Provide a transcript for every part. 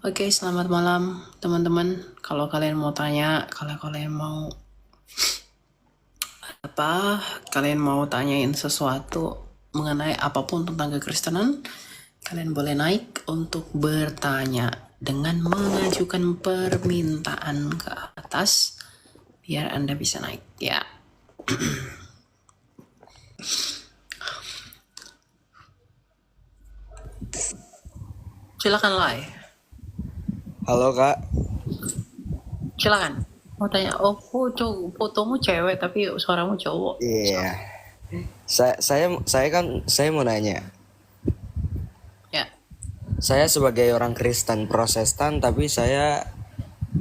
Oke, selamat malam teman-teman. Kalau kalian mau tanya, kalau kalian mau apa, kalian mau tanyain sesuatu mengenai apapun tentang kekristenan, kalian boleh naik untuk bertanya dengan mengajukan permintaan ke atas biar Anda bisa naik. Ya, silakan Lai. Halo Kak, Silakan. Mau tanya, oh fotomu cewek tapi suaramu cowok. iya, saya mau nanya. Ya, Saya sebagai orang Kristen Protestan, tapi saya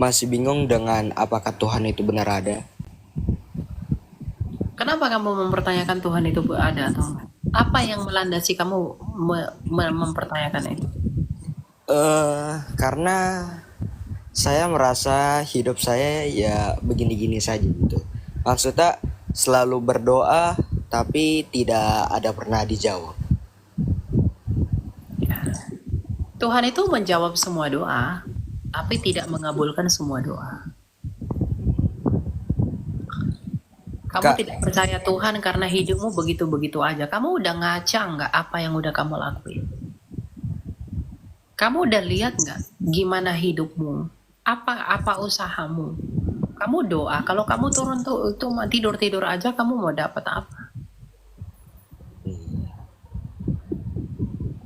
masih bingung dengan apakah Tuhan itu benar ada. kenapa kamu mempertanyakan Tuhan itu ada atau enggak? Apa yang melandasi kamu mempertanyakan itu? Karena saya merasa hidup saya ya begini-gini saja gitu. Maksudnya selalu berdoa, tapi tidak ada pernah dijawab. Ya. Tuhan itu menjawab semua doa, tapi tidak mengabulkan semua doa. Kamu Kak, tidak percaya Tuhan karena hidupmu begitu-begitu aja. Kamu udah ngaca nggak apa yang udah kamu lakuin? Kamu udah lihat nggak gimana hidupmu? Apa usahamu? Kamu doa. Kalau kamu turun tuh itu tidur aja, kamu mau dapat apa?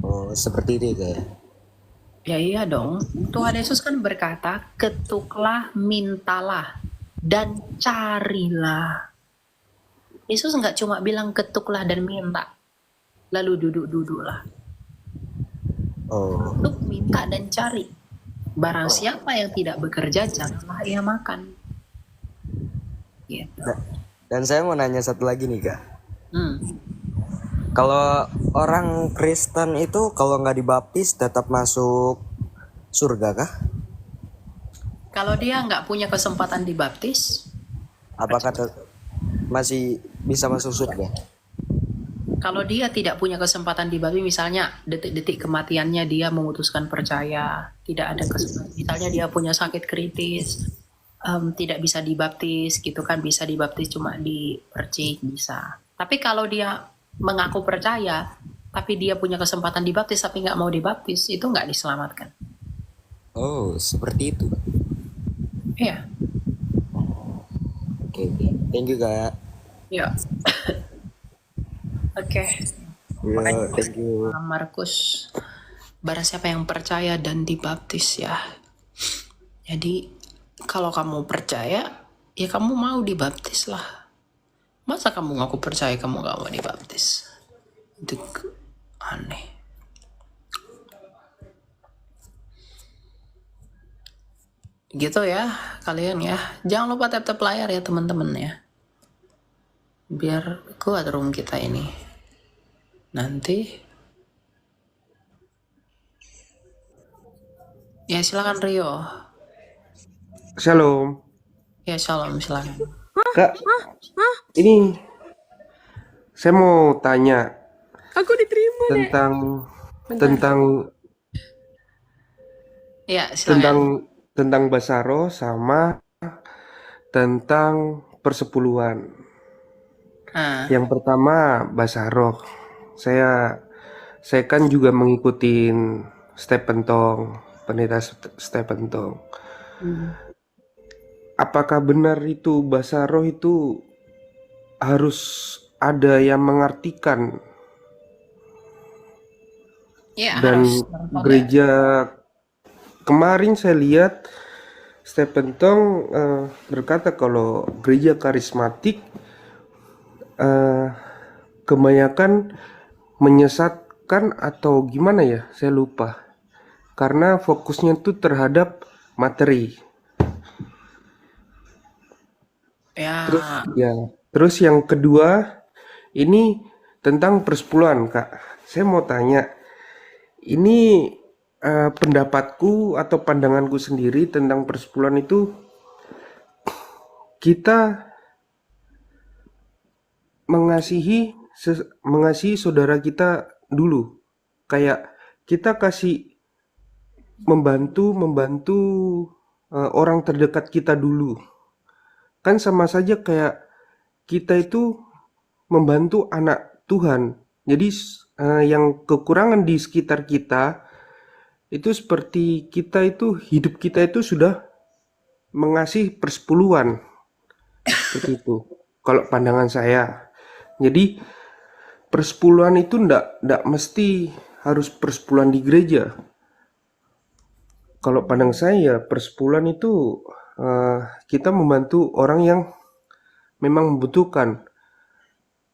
oh seperti itu ya. Ya iya dong. Tuhan Yesus kan berkata, ketuklah, mintalah, dan carilah. Yesus nggak cuma bilang ketuklah dan minta, lalu duduk-duduklah. Oh, Ketuk, minta, dan cari. Barang siapa yang tidak bekerja, janganlah ia makan. Gitu. dan saya mau nanya satu lagi nih Kak. Hmm. Kalau orang Kristen itu kalau nggak dibaptis tetap masuk surga kah? Kalau dia nggak punya kesempatan dibaptis, Apakah masih bisa masuk surga? kalau dia tidak punya kesempatan dibaptis, misalnya detik-detik kematiannya dia memutuskan percaya, tidak ada kesempatan. Misalnya dia punya sakit kritis, tidak bisa dibaptis, gitu kan, bisa dibaptis cuma dipercik, bisa. Tapi kalau dia mengaku percaya, tapi dia punya kesempatan dibaptis tapi nggak mau dibaptis, itu nggak diselamatkan. Oh, seperti itu. Iya, Oke, oke. Thank you, Kak. iya. Oke. Makanya Ya, thank you. Markus, barang siapa yang percaya dan dibaptis ya. Jadi kalau kamu percaya, ya kamu mau dibaptis lah. Masa kamu ngaku percaya kamu gak mau dibaptis? Itu aneh. Gitu ya kalian ya. Jangan lupa tap-tap layar ya teman-teman ya. Biar kuat room kita ini. Nanti ya silakan Rio. Shalom, Ya shalom silakan. Kak. Ini saya mau tanya Aku diterima, Dek. tentang Bentar. tentang Ya silakan. tentang tentang Basaro sama tentang persepuluhan. Ah, Yang pertama Basaro. Saya kan juga mengikuti Stephen Tong, pendeta Stephen Tong. Apakah benar itu Basaro itu harus ada yang mengartikan ya dan harus bertobat. gereja kemarin saya lihat Stephen Tong berkata kalau gereja karismatik kebanyakan menyesatkan atau gimana ya, saya lupa. Karena fokusnya tuh terhadap materi. Terus Ya, ya, terus yang kedua ini tentang persepuluhan, Kak. Saya mau tanya, ini pendapatku atau pandanganku sendiri tentang persepuluhan itu kita mengasihi saudara kita dulu. Kayak kita kasih membantu orang terdekat kita dulu. Kan sama saja kayak kita itu membantu anak Tuhan. Jadi yang kekurangan di sekitar kita itu seperti hidup kita itu sudah mengasihi persepuluhan seperti itu. Kalau pandangan saya. Jadi persepuluhan itu ndak mesti harus persepuluhan di gereja. Kalau pandang saya persepuluhan itu kita membantu orang yang memang membutuhkan.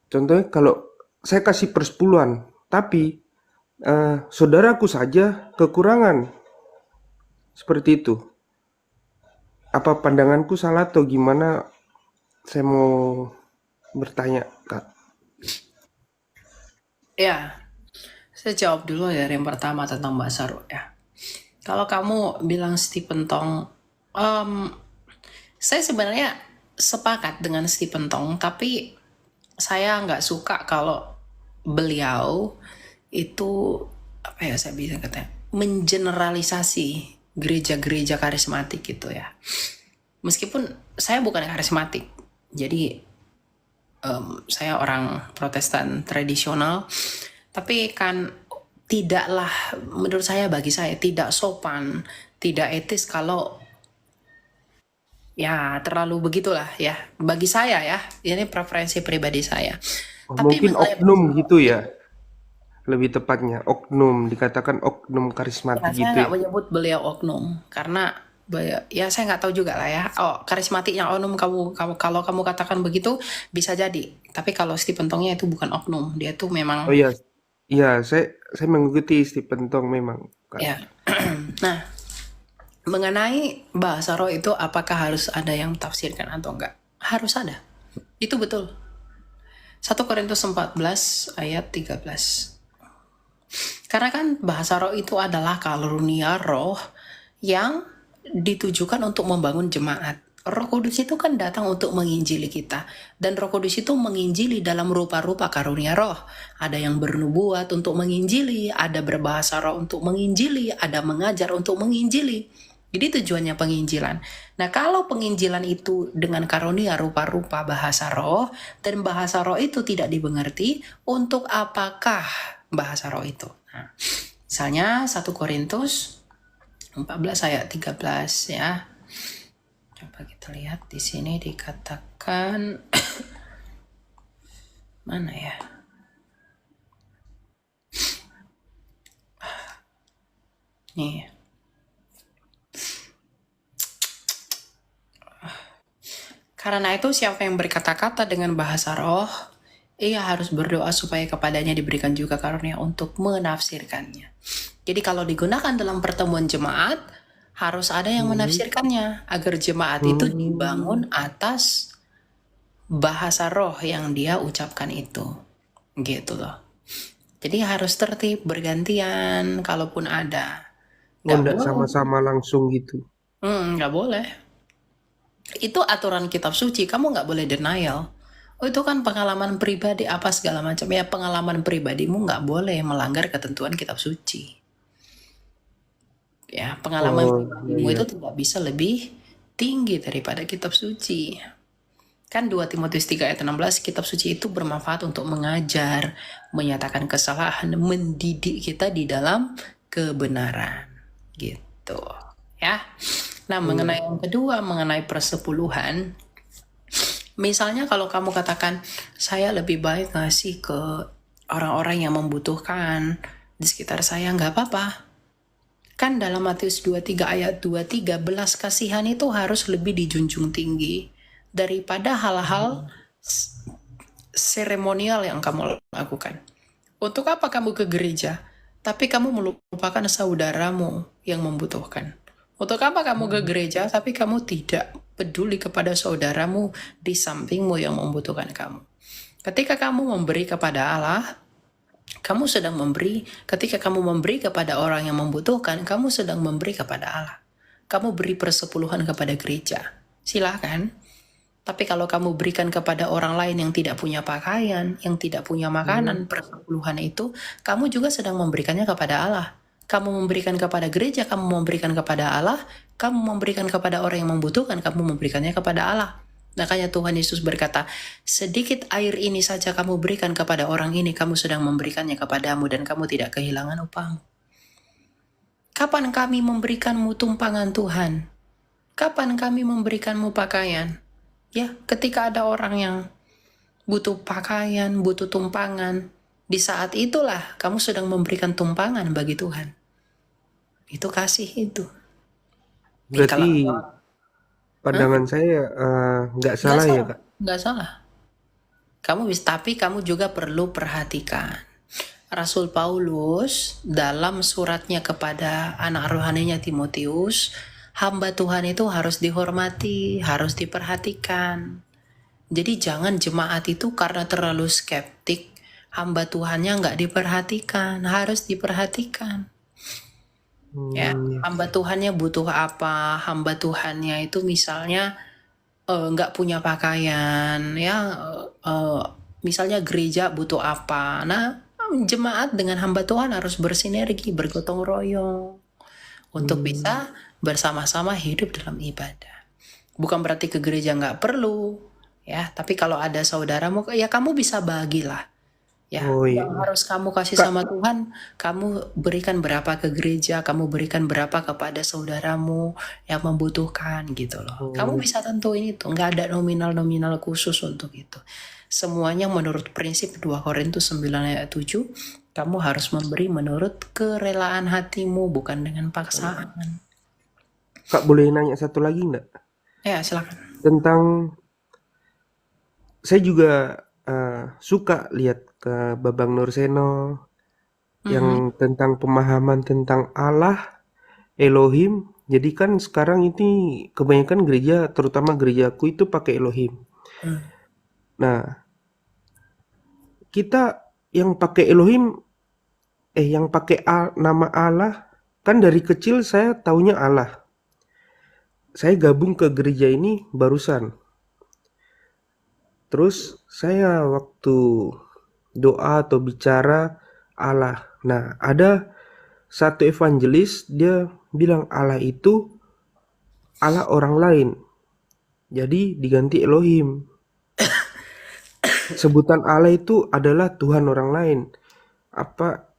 Contohnya kalau saya kasih persepuluhan, tapi saudaraku saja kekurangan seperti itu. Apa pandanganku salah atau gimana? Saya mau bertanya, Kak. Ya, saya jawab dulu ya yang pertama tentang Mbak Saru ya. Kalau kamu bilang Stephen Tong, em, saya sebenarnya sepakat dengan Stephen Tong, tapi saya nggak suka kalau beliau itu apa ya saya bisa kata mengeneralisasi gereja-gereja karismatik gitu ya. Meskipun saya bukan karismatik, jadi saya orang Protestan tradisional, tapi kan tidaklah menurut saya bagi saya tidak sopan, tidak etis kalau ya terlalu begitulah ya bagi saya ya ini preferensi pribadi saya. Tapi Mungkin mengenai oknum gitu ya, lebih tepatnya oknum, dikatakan oknum karismatik saya gitu nggak ya. menyebut beliau oknum karena ya saya nggak tahu juga lah ya. Oh karismatik yang oknum kamu kalau kamu katakan begitu bisa jadi. Tapi kalau Stephen Tongnya itu bukan oknum, dia tuh Oh memang iya, iya saya mengikuti Stephen Tong memang, Kak. ya. Nah mengenai bahasa roh itu apakah harus ada yang tafsirkan atau enggak? Harus ada. Itu betul. 1 Korintus 14 ayat 13. Karena kan bahasa roh itu adalah karunia roh yang ditujukan untuk membangun jemaat. Roh Kudus itu kan datang untuk menginjili kita. Dan Roh Kudus itu menginjili dalam rupa-rupa karunia roh. Ada yang bernubuat untuk menginjili, ada berbahasa roh untuk menginjili, ada mengajar untuk menginjili. Jadi tujuannya penginjilan. Nah kalau penginjilan itu dengan karunia rupa-rupa bahasa roh, dan bahasa roh itu tidak dimengerti, untuk apakah bahasa roh itu? Nah, misalnya 1 Korintus 14 ayat 13 ya. Coba kita lihat di sini dikatakan mana ya? Nih. Karena itu siapa yang berkata-kata dengan bahasa roh, ia harus berdoa supaya kepadanya diberikan juga karunia untuk menafsirkannya. Jadi kalau digunakan dalam pertemuan jemaat, harus ada yang menafsirkannya agar jemaat itu dibangun atas bahasa roh yang dia ucapkan itu. Gitu loh. Jadi harus tertib, bergantian kalaupun ada. Oh, Nggak enggak boleh. sama-sama langsung gitu. Nggak boleh. Itu aturan kitab suci, kamu nggak boleh denial. Oh itu kan pengalaman pribadi apa segala macam. Ya pengalaman pribadimu nggak boleh melanggar ketentuan kitab suci. Ya pengalaman Oh, pribadimu iya. itu tidak bisa lebih tinggi daripada kitab suci. Kan 2 Timotius 3 ayat 16 kitab suci itu bermanfaat untuk mengajar, menyatakan kesalahan, mendidik kita di dalam kebenaran. Gitu. Ya. Nah, mengenai yang kedua, mengenai persepuluhan, misalnya kalau kamu katakan, saya lebih baik ngasih ke orang-orang yang membutuhkan di sekitar saya, nggak apa-apa. Kan dalam Matius 23 ayat 23, belas kasihan itu harus lebih dijunjung tinggi daripada hal-hal seremonial yang kamu lakukan. Untuk apa kamu ke gereja, tapi kamu melupakan saudaramu yang membutuhkan? Untuk apa kamu ke gereja, tapi kamu tidak peduli kepada saudaramu di sampingmu yang membutuhkan kamu? Ketika kamu memberi kepada Allah, kamu sedang memberi. Ketika kamu memberi kepada orang yang membutuhkan, kamu sedang memberi kepada Allah. Kamu beri persepuluhan kepada gereja. Silakan. Tapi kalau kamu berikan kepada orang lain yang tidak punya pakaian, yang tidak punya makanan, persepuluhan itu, kamu juga sedang memberikannya kepada Allah. Kamu memberikan kepada gereja, kamu memberikan kepada Allah, kamu memberikan kepada orang yang membutuhkan, kamu memberikannya kepada Allah. Makanya Tuhan Yesus berkata, sedikit air ini saja kamu berikan kepada orang ini, kamu sedang memberikannya kepadamu dan kamu tidak kehilangan upahmu. Kapan kami memberikanmu tumpangan Tuhan? Kapan kami memberikanmu pakaian? Ya, ketika ada orang yang butuh pakaian, butuh tumpangan, di saat itulah kamu sedang memberikan tumpangan bagi Tuhan. Itu kasih itu. Berarti pandangan saya nggak salah ya Kak? Nggak salah. Tapi kamu juga perlu perhatikan. Rasul Paulus dalam suratnya kepada anak rohaninya Timotius, hamba Tuhan itu harus dihormati, harus diperhatikan. Jadi jangan jemaat itu karena terlalu skeptik, hamba Tuhannya nggak diperhatikan, harus diperhatikan. Ya, hamba Tuhannya butuh apa? Hamba Tuhannya itu misalnya nggak punya pakaian, ya, misalnya gereja butuh apa? Nah, jemaat dengan hamba Tuhan harus bersinergi, bergotong royong untuk bisa bersama-sama hidup dalam ibadah. Bukan berarti ke gereja nggak perlu, ya. Tapi kalau ada saudaramu, ya kamu bisa bagilah. Ya, yang harus kamu kasih sama Tuhan, kamu berikan berapa ke gereja, kamu berikan berapa kepada saudaramu yang membutuhkan gitu loh. Kamu bisa tentuin itu, nggak ada nominal-nominal khusus untuk itu. Semuanya menurut prinsip 2 Korintus 9 ayat 7, kamu harus memberi menurut kerelaan hatimu, bukan dengan paksaan. Kak boleh nanya satu lagi nggak? Ya, silakan. Tentang, saya juga suka lihat ke Babang Nurseno yang tentang pemahaman tentang Allah, Elohim. Jadi kan sekarang ini kebanyakan gereja, terutama gerejaku itu pakai Elohim. Nah, kita yang pakai Elohim, yang pakai nama Allah, kan dari kecil saya taunya Allah. Saya gabung ke gereja ini barusan. Terus saya waktu doa atau bicara Allah. Nah, ada satu evangelis, dia bilang Allah itu Allah orang lain. Jadi diganti Elohim. Sebutan Allah itu adalah Tuhan orang lain. Apa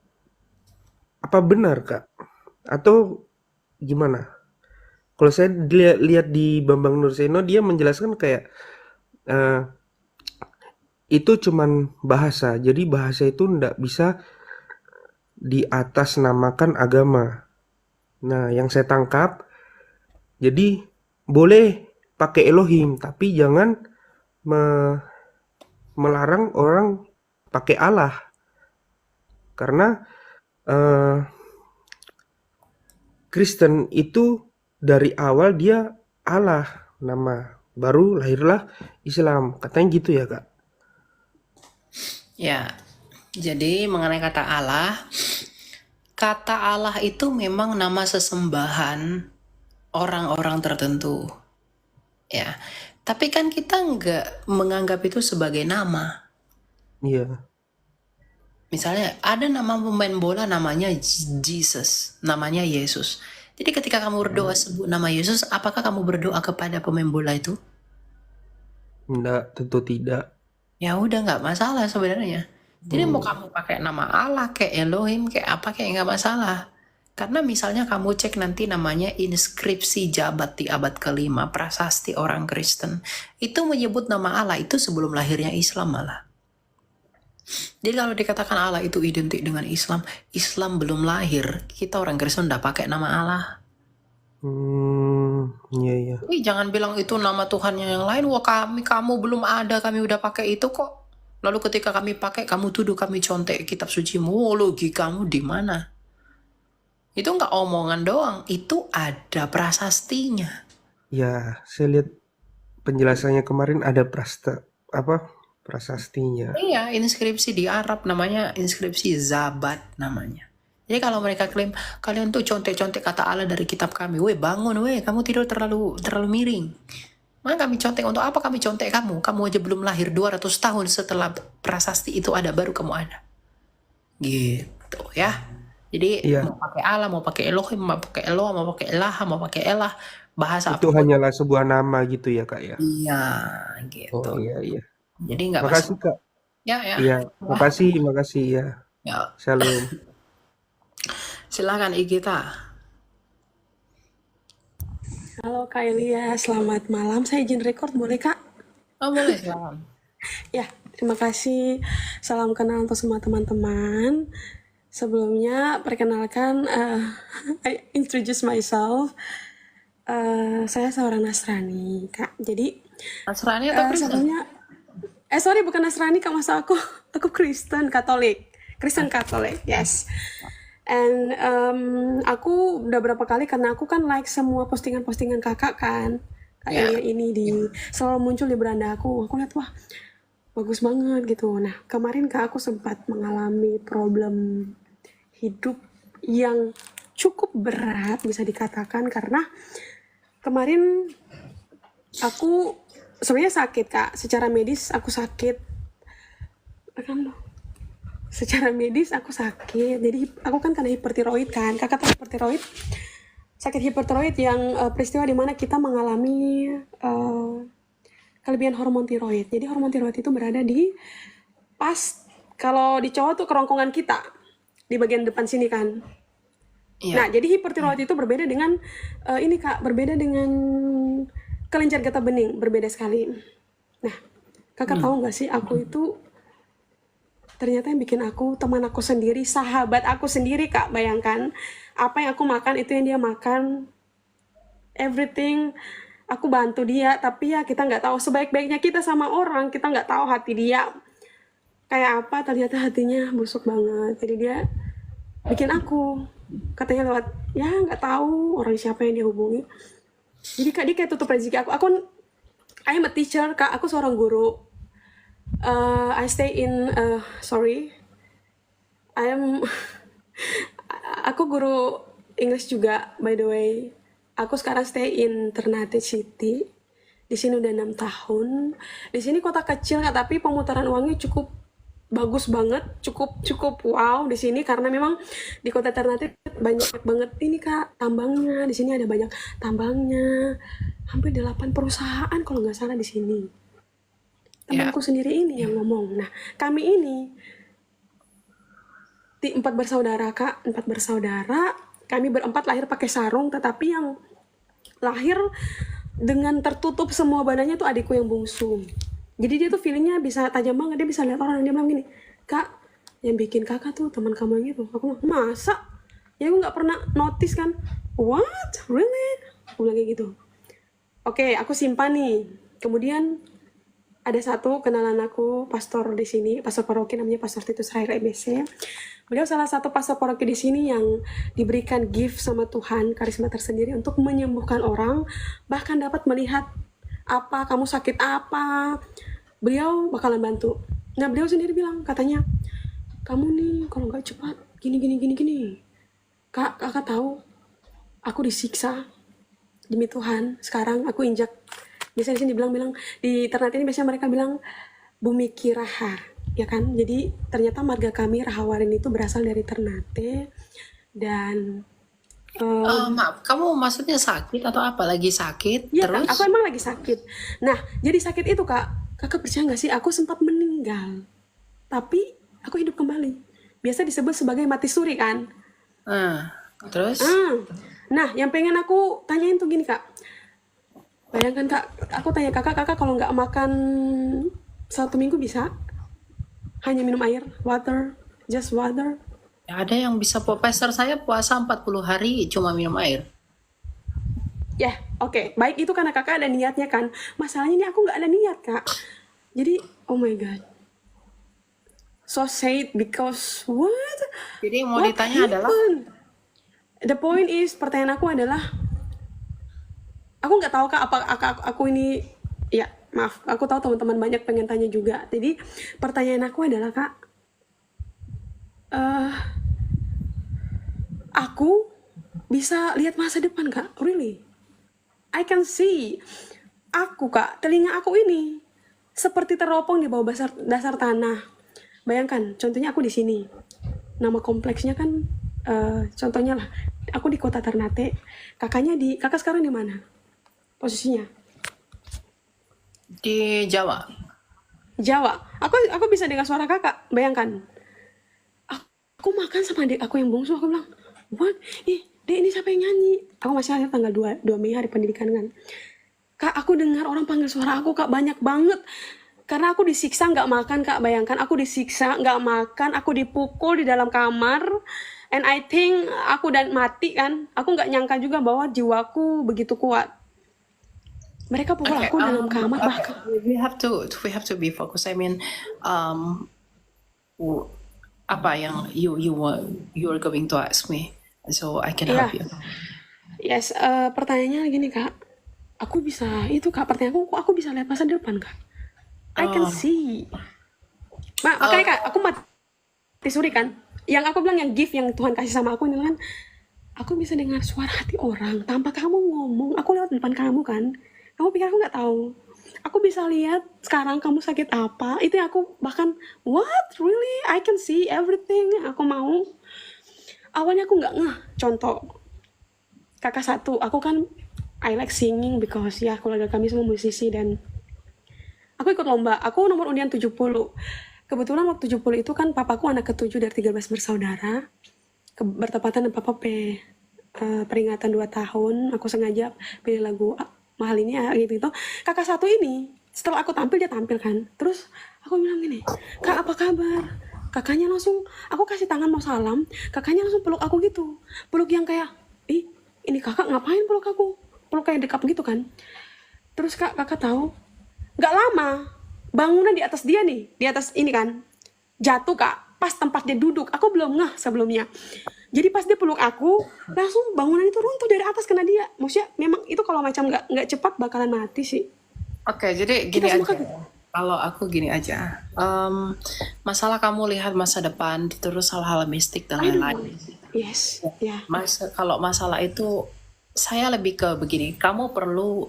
benar, Kak? Atau gimana? Kalau saya lihat di Bambang Nurseno, dia menjelaskan kayak itu cuman bahasa. Jadi bahasa itu ndak bisa diatasnamakan agama. Nah, yang saya tangkap, jadi boleh pakai Elohim, tapi jangan melarang orang pakai Allah. Karena Kristen itu dari awal dia Allah nama, baru lahirlah Islam. Katanya gitu ya, Kak? Ya, jadi mengenai kata Allah itu memang nama sesembahan orang-orang tertentu. Ya, tapi kan kita nggak menganggap itu sebagai nama. Iya. Misalnya ada nama pemain bola namanya Jesus, namanya Yesus. Jadi ketika kamu berdoa sebut nama Yesus, apakah kamu berdoa kepada pemain bola itu? Enggak, tentu tidak. Ya udah nggak masalah sebenarnya. Jadi mau kamu pakai nama Allah, kayak Elohim, kayak apa, kayak nggak masalah. Karena misalnya kamu cek nanti namanya inskripsi jabat di abad ke-5, prasasti orang Kristen. Itu menyebut nama Allah itu sebelum lahirnya Islam malah. Jadi kalau dikatakan Allah itu identik dengan Islam, Islam belum lahir, kita orang Kristen udah pakai nama Allah. Iya. Jadi jangan bilang itu nama Tuhannya yang lain. Wah kamu belum ada, kami udah pakai itu kok. Lalu ketika kami pakai, kamu tuduh kami contek kitab sucimu. Oh, logikamu di mana? Itu nggak omongan doang, itu ada prasastinya. Ya, saya lihat penjelasannya kemarin ada prasastinya. Iya, inskripsi di Arab namanya inskripsi Zabat namanya. Jadi kalau mereka klaim kalian tuh contek-contek kata Allah dari kitab kami, weh bangun weh, kamu tidur terlalu miring. Maka kami contek untuk apa kami contek kamu? Kamu aja belum lahir 200 tahun setelah prasasti itu ada baru kamu ada. Gitu ya. Jadi Iya, mau pakai Allah, mau pakai Elohim, mau pakai Eloah, mau pakai Elah, mau pakai Elah, bahasa itu apapun. hanyalah sebuah nama gitu ya Kak ya. Iya, Oh gitu. iya iya. Jadi nggak Makasih masalah. Kak. Ya, ya. Iya, Wah, makasih ya. ya. Shalom. Silakan Igita. Halo Kak Elia, selamat malam. Saya izin record, boleh Kak? Oh, boleh, silakan. Ya, terima kasih. Salam kenal untuk semua teman-teman. Sebelumnya, perkenalkan, I introduce myself. Saya seorang Nasrani, Kak. Jadi, Nasrani atau Kristen? sebelumnya, sorry, bukan Nasrani, Kak. Masa aku Kristen, Katolik. Kristen Katolik, yes. And aku udah berapa kali, karena aku kan like semua postingan-postingan kakak kan. Kak Ya. Elia ini selalu muncul di beranda aku. Aku lihat, wah, bagus banget gitu. Nah, kemarin Kak aku sempat mengalami problem hidup yang cukup berat bisa dikatakan, karena kemarin aku sebenarnya sakit Kak. Secara medis aku sakit. Secara medis aku sakit. Jadi aku kan kena hipertiroid kan. Kakak tahu hipertiroid? Sakit hipertiroid yang peristiwa di mana kita mengalami kelebihan hormon tiroid. Jadi hormon tiroid itu berada di pas kalau di cowok tuh kerongkongan kita di bagian depan sini kan. Iya. Nah, jadi hipertiroid itu berbeda dengan ini Kak, berbeda dengan kelenjar getah bening, berbeda sekali. Nah, Kakak tahu nggak sih aku itu ternyata yang bikin aku, teman aku sendiri, sahabat aku sendiri Kak, bayangkan apa yang aku makan itu yang dia makan, everything aku bantu dia, tapi ya kita nggak tahu, sebaik-baiknya kita sama orang, kita nggak tahu hati dia kayak apa, ternyata hatinya busuk banget. Jadi dia bikin aku, katanya lewat, ya nggak tahu orang siapa yang dia hubungi. Jadi Kak, dia kayak tutup rezeki aku I am a teacher Kak, aku seorang guru. I stay in I am aku guru English juga, by the way. Aku sekarang stay in Ternate City. Di sini udah 6 tahun. Di sini kota kecil Kak, tapi pemutaran uangnya cukup bagus banget, cukup wow di sini, karena memang di kota Ternate banyak banget ini Kak tambangnya. Di sini ada banyak tambangnya. Hampir 8 perusahaan kalau nggak salah di sini. Temanku sendiri ini yang ngomong. Nah, kami ini di 4 bersaudara Kak, 4 bersaudara. Kami berempat lahir pakai sarung, tetapi yang lahir dengan tertutup semua badannya tuh adikku yang bungsu. Jadi dia tuh feelingnya bisa tajam banget, dia bisa lihat orang, dia bilang gini, Kak, yang bikin kakak tuh teman kamu yang gitu. Aku bilang, masa? Ya aku nggak pernah notice kan. What? Really? Aku bilang kayak gitu. Oke, aku simpan nih. Kemudian ada satu kenalan aku, pastor di sini, pastor paroki namanya Pastor Titus Raira EBC. Beliau salah satu pastor paroki di sini yang diberikan gift sama Tuhan, karisma tersendiri untuk menyembuhkan orang, bahkan dapat melihat apa, kamu sakit apa, beliau bakalan bantu. Nah, beliau sendiri bilang, katanya, kamu nih kalau nggak cepat, gini. Kak, kakak tahu, aku disiksa demi Tuhan. Sekarang aku injak, biasanya di sini bilang di Ternate ini biasanya mereka bilang bumi Kiraha, ya kan? Jadi ternyata marga kami Rahawarin itu berasal dari Ternate. Dan Maaf, kamu maksudnya sakit atau apa? Lagi sakit, ya terus? Kak, aku emang lagi sakit. Nah, jadi sakit itu Kak, kakak percaya nggak sih? Aku sempat meninggal, tapi aku hidup kembali. Biasa disebut sebagai mati suri kan? Terus? Nah, yang pengen aku tanyain tuh gini Kak. Bayangkan Kak, aku tanya kakak kalau nggak makan 1 minggu bisa? Hanya minum air, water, just water. Ya, ada yang bisa profesor saya puasa 40 hari cuma minum air. Ya, oke. Baik, itu karena kakak ada niatnya kan. Masalahnya ini aku nggak ada niat Kak. Jadi, oh my God. So sad because what? Jadi mau What ditanya adalah, happened? The point is, pertanyaan aku adalah, aku nggak tahu Kak apa aku ini, ya maaf, aku tahu teman-teman banyak pengen tanya juga. Jadi pertanyaan aku adalah Kak, aku bisa lihat masa depan Kak, really? I can see. Aku Kak, telinga aku ini seperti teropong di bawah dasar tanah. Bayangkan, contohnya aku di sini. Nama kompleksnya kan Contohnya lah, aku di kota Ternate, kakak sekarang di mana posisinya? Di Jawa. Jawa. Aku bisa dengar suara kakak. Bayangkan, aku makan sama adik aku yang bungsu. Aku bilang, what? Dek, ini siapa yang nyanyi? Aku masih ada tanggal 2 Mei hari pendidikan kan. Kak, aku dengar orang panggil suara aku, Kak, banyak banget. Karena aku disiksa nggak makan, Kak. Bayangkan, aku disiksa nggak makan, aku dipukul di dalam kamar. And I think aku dan mati kan. Aku nggak nyangka juga bahwa jiwaku begitu kuat. Mereka pukul Okay, aku dalam kamar bahkan. we have to be focused. I mean, w- apa yang you are going to ask me, so I can Iya, help you. yes. Pertanyaannya gini, Kak. Aku bisa, itu Kak, pertanyaanku, aku bisa lihat masa depan, Kak. I can Oh, see. Makanya Kak, aku mati suri kan. Yang aku bilang yang gift yang Tuhan kasih sama aku ini kan, aku bisa dengar suara hati orang tanpa kamu ngomong. Aku lewat depan kamu kan. Kamu pikir aku nggak tahu? Aku bisa lihat sekarang kamu sakit apa. Itu yang aku bahkan, what? Really? I can see everything. Aku mau. Awalnya aku nggak ngeh. Contoh, kakak satu, aku kan I like singing because ya keluarga kami semua musisi dan aku ikut lomba. Aku nomor undian 70. Kebetulan waktu 70 itu kan papaku anak ke-7 dari 13 bersaudara. Bertepatan dengan peringatan 2 tahun. Aku sengaja pilih lagu mahal ini ya gitu. Kakak satu ini, setelah aku tampil, dia tampil kan. Terus aku bilang gini, Kak, apa kabar? Kakaknya langsung, aku kasih tangan mau salam, kakaknya langsung peluk aku gitu. Peluk yang kayak, ini kakak ngapain peluk aku? Peluk kayak dekap gitu kan. Terus kakak tahu, gak lama, bangunan di atas dia nih, di atas ini kan, jatuh Kak, pas tempat dia duduk. Aku belum ngeh sebelumnya. Jadi pas dia peluk aku, langsung bangunan itu runtuh dari atas kena dia. Maksudnya memang itu kalau macam nggak cepat bakalan mati sih. Oke, jadi Kita gini semua aja. kaget. Kalau aku gini aja, masalah kamu lihat masa depan, terus hal-hal mistik dan Aduh, lain-lain. yes, ya, Kalau masalah itu, saya lebih ke begini. Kamu perlu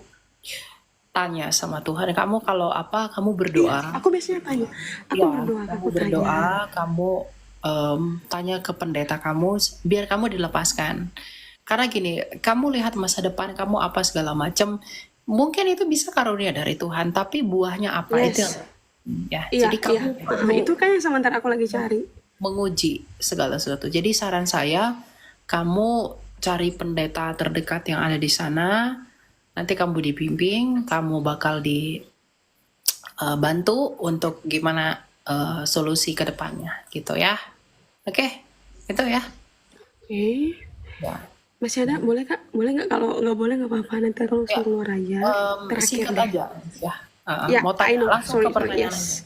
tanya sama Tuhan. Kamu kalau apa, kamu iya. berdoa. Aku biasanya tanya, aku Ya, berdoa, kamu aku tanya. berdoa, kamu tanya ke pendeta kamu, biar kamu dilepaskan. Karena gini, kamu lihat masa depan kamu apa segala macam, mungkin itu bisa karunia dari Tuhan, tapi buahnya apa itu Yes, ya. iya, Jadi iya. kamu perlu Itu kan yang sementara aku lagi cari. menguji segala sesuatu. Jadi saran saya, kamu cari pendeta terdekat yang ada di sana. Nanti kamu dibimbing, kamu bakal dibantu untuk gimana solusi ke depannya, gitu ya. Oke, itu ya. Oke, Ya. masih ada? Boleh Kak? Boleh nggak? Kalau nggak boleh nggak apa-apa. Nanti aku langsung Ya, keluar aja. Terakhir singkat deh. aja ya. Ya, Mau I tanya know. langsung Sorry, ke pertanyaan aja. yes.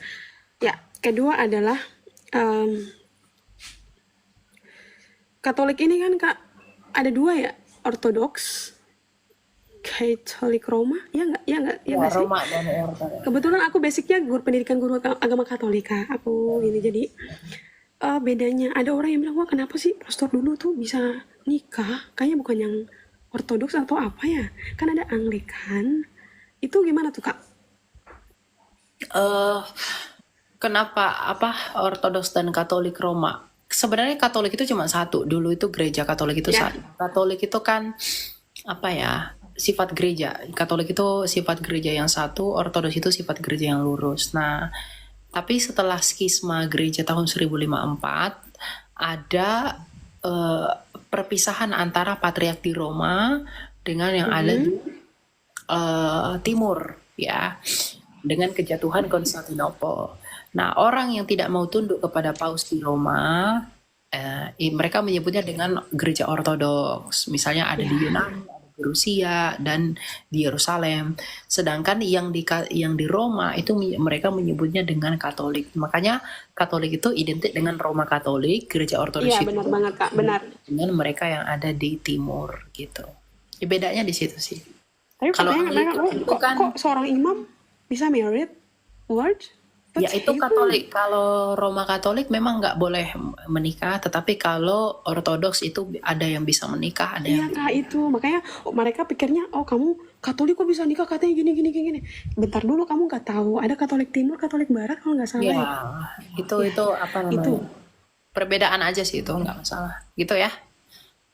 Ya, kedua adalah Katolik ini kan Kak ada 2 ya, Ortodoks, Katolik Roma, ya nggak? Ya nggak? Ya Ya, nggak sih? Roma dan Eropa. Kebetulan aku basicnya pendidikan guru agama Katolik Kak. Aku ini jadi bedanya ada orang yang bilang, wah kenapa sih pastor dulu tuh bisa nikah? Kayaknya bukan yang Ortodoks atau apa ya? Kan ada Anglikan. Itu gimana tuh Kak? eh Kenapa Ortodoks dan Katolik Roma? Sebenarnya Katolik itu cuma satu. Dulu itu gereja Katolik itu Ya, satu. Katolik itu kan apa ya? Sifat gereja. Katolik itu sifat gereja yang satu, Ortodoks itu sifat gereja yang lurus. Nah, tapi setelah skisma gereja tahun 1054 ada perpisahan antara patriark di Roma dengan yang ada di timur ya, dengan kejatuhan Konstantinopel. Nah, orang yang tidak mau tunduk kepada paus di Roma, mereka menyebutnya dengan gereja Ortodoks. Misalnya ada di Yunani, ada di Rusia, dan di Yerusalem. Sedangkan yang di Roma itu mereka menyebutnya dengan Katolik. Makanya Katolik itu identik dengan Roma Katolik, gereja Ortodoks iya itu benar banget Kak, benar. dengan mereka yang ada di timur gitu. Bedanya di situ sih. Tapi Kalau pertanyaan mereka, Anglikan itu kan kok seorang imam bisa married? What? ya That's itu evil. Katolik. Kalau Roma Katolik memang nggak boleh menikah, tetapi kalau Ortodoks itu ada yang bisa menikah, ada Iya yang Kak, itu makanya mereka pikirnya, oh kamu Katolik kok bisa nikah, katanya gini gini gini. Bentar dulu, kamu nggak tahu ada Katolik Timur, Katolik Barat kalau nggak salah ya ya. itu Ya, itu apa itu namanya? Perbedaan aja sih itu nggak masalah. Gitu ya.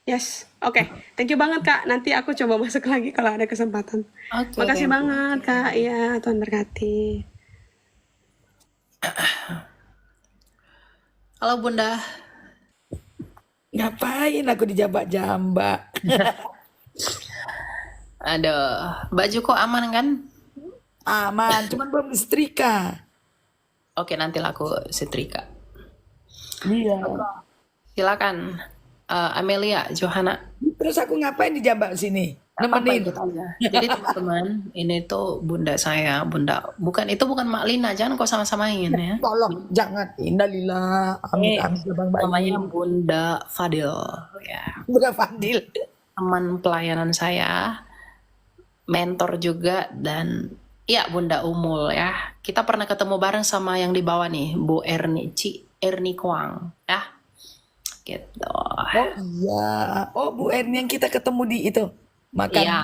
Yes, oke. Thank you banget Kak. Nanti aku coba masuk lagi kalau ada kesempatan. Oke, Makasih thank you. banget Kak. Iya, Tuhan berkati. Halo Bunda. Ngapain aku dijambak-jambak? Aduh, baju kok aman kan? Aman, cuman belum disetrika. Oke, nanti aku setrika. Iya. Silakan, Amelia, Johanna. Terus aku ngapain dijambak sini? Apa Nemenin. ikut aja. Jadi teman-teman, ini tuh bunda saya, itu bukan Mak Lina, jangan kau sama-samain ya. Tolong, jangan. Innalillah. Amin, amin. Bang Namanya bayi. Bunda Fadil, ya. Udah Fadil. Teman pelayanan saya, mentor juga, dan ya Bunda Umul ya. Kita pernah ketemu bareng sama yang di bawah nih, Bu Erni Kwang, ya. Gitu. Oh iya. Oh Bu Erni yang kita ketemu di itu. Makan. Iya.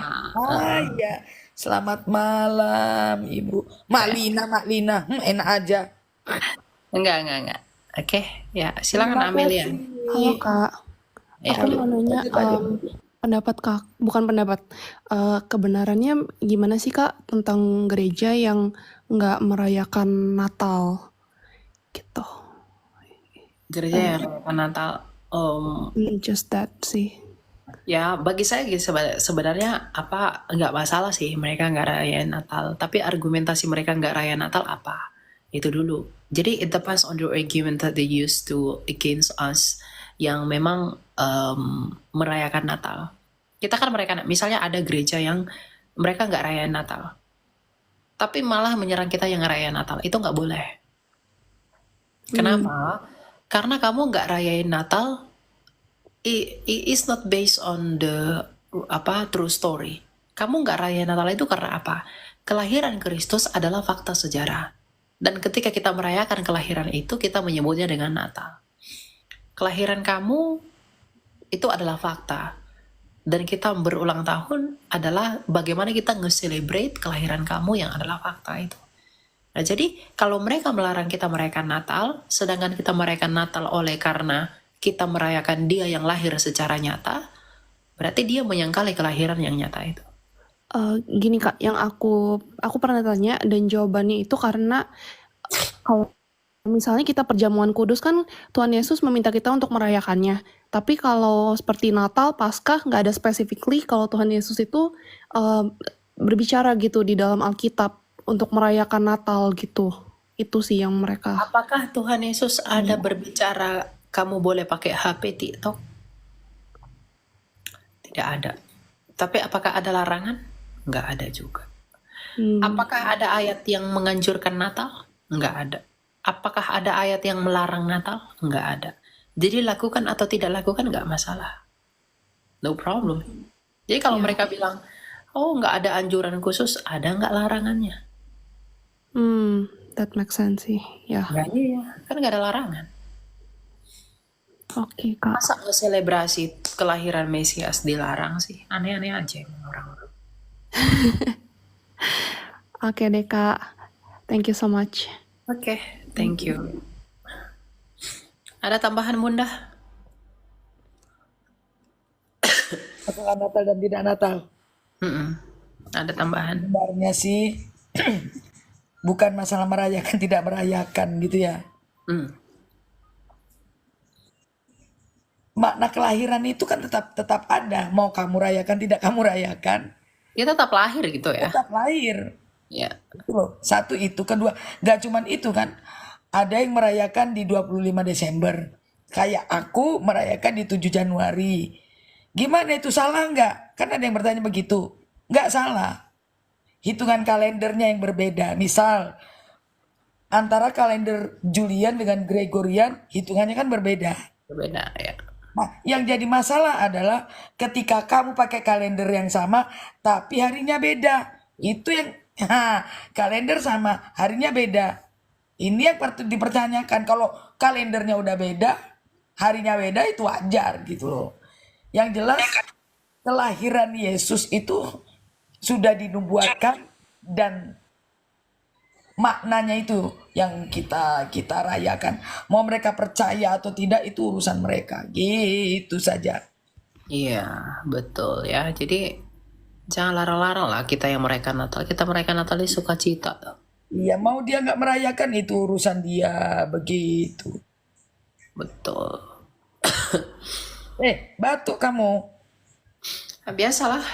Iya. Selamat malam Ibu. Mak Lina. Enak aja. Enggak. Oke, ya silakan Terima Amelia. kasih. Halo Kak, Ya. aku mau nanya Lanjut aja. pendapat Kak, bukan pendapat, kebenarannya gimana sih Kak tentang gereja yang nggak merayakan Natal gitu? Gereja yang rayakan Natal. Just that sih. Ya bagi saya gitu, sebenarnya apa nggak masalah sih mereka nggak rayain Natal. Tapi argumentasi mereka nggak rayain Natal apa? Itu dulu. Jadi it depends on the argument that they use to against us yang memang merayakan Natal. Kita kan merayakan, misalnya ada gereja yang mereka nggak rayain Natal, tapi malah menyerang kita yang ngerayain Natal. Itu nggak boleh. Kenapa? Karena kamu nggak rayain Natal, it is not based on the true story. Kamu nggak rayain Natal itu karena apa? Kelahiran Kristus adalah fakta sejarah. Dan ketika kita merayakan kelahiran itu, kita menyebutnya dengan Natal. Kelahiran kamu itu adalah fakta. Dan kita berulang tahun adalah bagaimana kita nge-celebrate kelahiran kamu yang adalah fakta itu. Nah, jadi kalau mereka melarang kita merayakan Natal, sedangkan kita merayakan Natal oleh karena kita merayakan dia yang lahir secara nyata, berarti dia menyangkali kelahiran yang nyata itu. Gini Kak, yang aku pernah tanya dan jawabannya itu karena kalau misalnya kita perjamuan kudus kan Tuhan Yesus meminta kita untuk merayakannya. Tapi kalau seperti Natal, Paskah nggak ada specifically kalau Tuhan Yesus itu berbicara gitu di dalam Alkitab untuk merayakan Natal gitu. Itu sih yang mereka. Apakah Tuhan Yesus ada berbicara kamu boleh pakai HP TikTok? Tidak ada. Tapi apakah ada larangan? Nggak ada juga. Apakah ada ayat yang menganjurkan Natal? Nggak ada. Apakah ada ayat yang melarang Natal? Nggak ada. Jadi lakukan atau tidak lakukan nggak masalah. No problem. Jadi kalau mereka bilang, oh nggak ada anjuran khusus, ada nggak larangannya? That makes sense sih. Ya. Nggak, iya. Kan nggak ada larangan. Oke Kak. Masa selebrasi kelahiran Mesias dilarang sih? Aneh-aneh aja emang orang-orang. Oke deh Kak. Thank you so much. Oke, thank you. Ada tambahan Bunda? Masalah Natal dan tidak Natal. Ada tambahan. Sebenarnya sih bukan masalah merayakan tidak merayakan gitu ya. Makna kelahiran itu kan tetap ada. Mau kamu rayakan tidak kamu rayakan, Dia tetap lahir gitu ya? tetap lahir. Ya. Itu loh. Satu itu, kedua, gak cuman itu kan. Ada yang merayakan di 25 Desember. Kayak aku merayakan di 7 Januari. Gimana itu, salah nggak? Kan ada yang bertanya begitu. Nggak salah. Hitungan kalendernya yang berbeda. Misal, antara kalender Julian dengan Gregorian, hitungannya kan berbeda. Berbeda ya. Nah, yang jadi masalah adalah ketika kamu pakai kalender yang sama, tapi harinya beda. Itu yang, kalender sama, harinya beda. Ini yang patut dipertanyakan. Kalau kalendernya udah beda, harinya beda, itu wajar gitu loh. Yang jelas, kelahiran Yesus itu sudah dinubuatkan dan maknanya itu yang kita kita rayakan. Mau mereka percaya atau tidak itu urusan mereka. Gitu saja. Iya, betul ya. Jadi jangan larang-larang lah kita yang merayakan Natal. Kita merayakan Natal ini sukacita. Iya, mau dia nggak merayakan itu urusan dia, begitu. Betul. Batuk kamu. Nah, biasalah.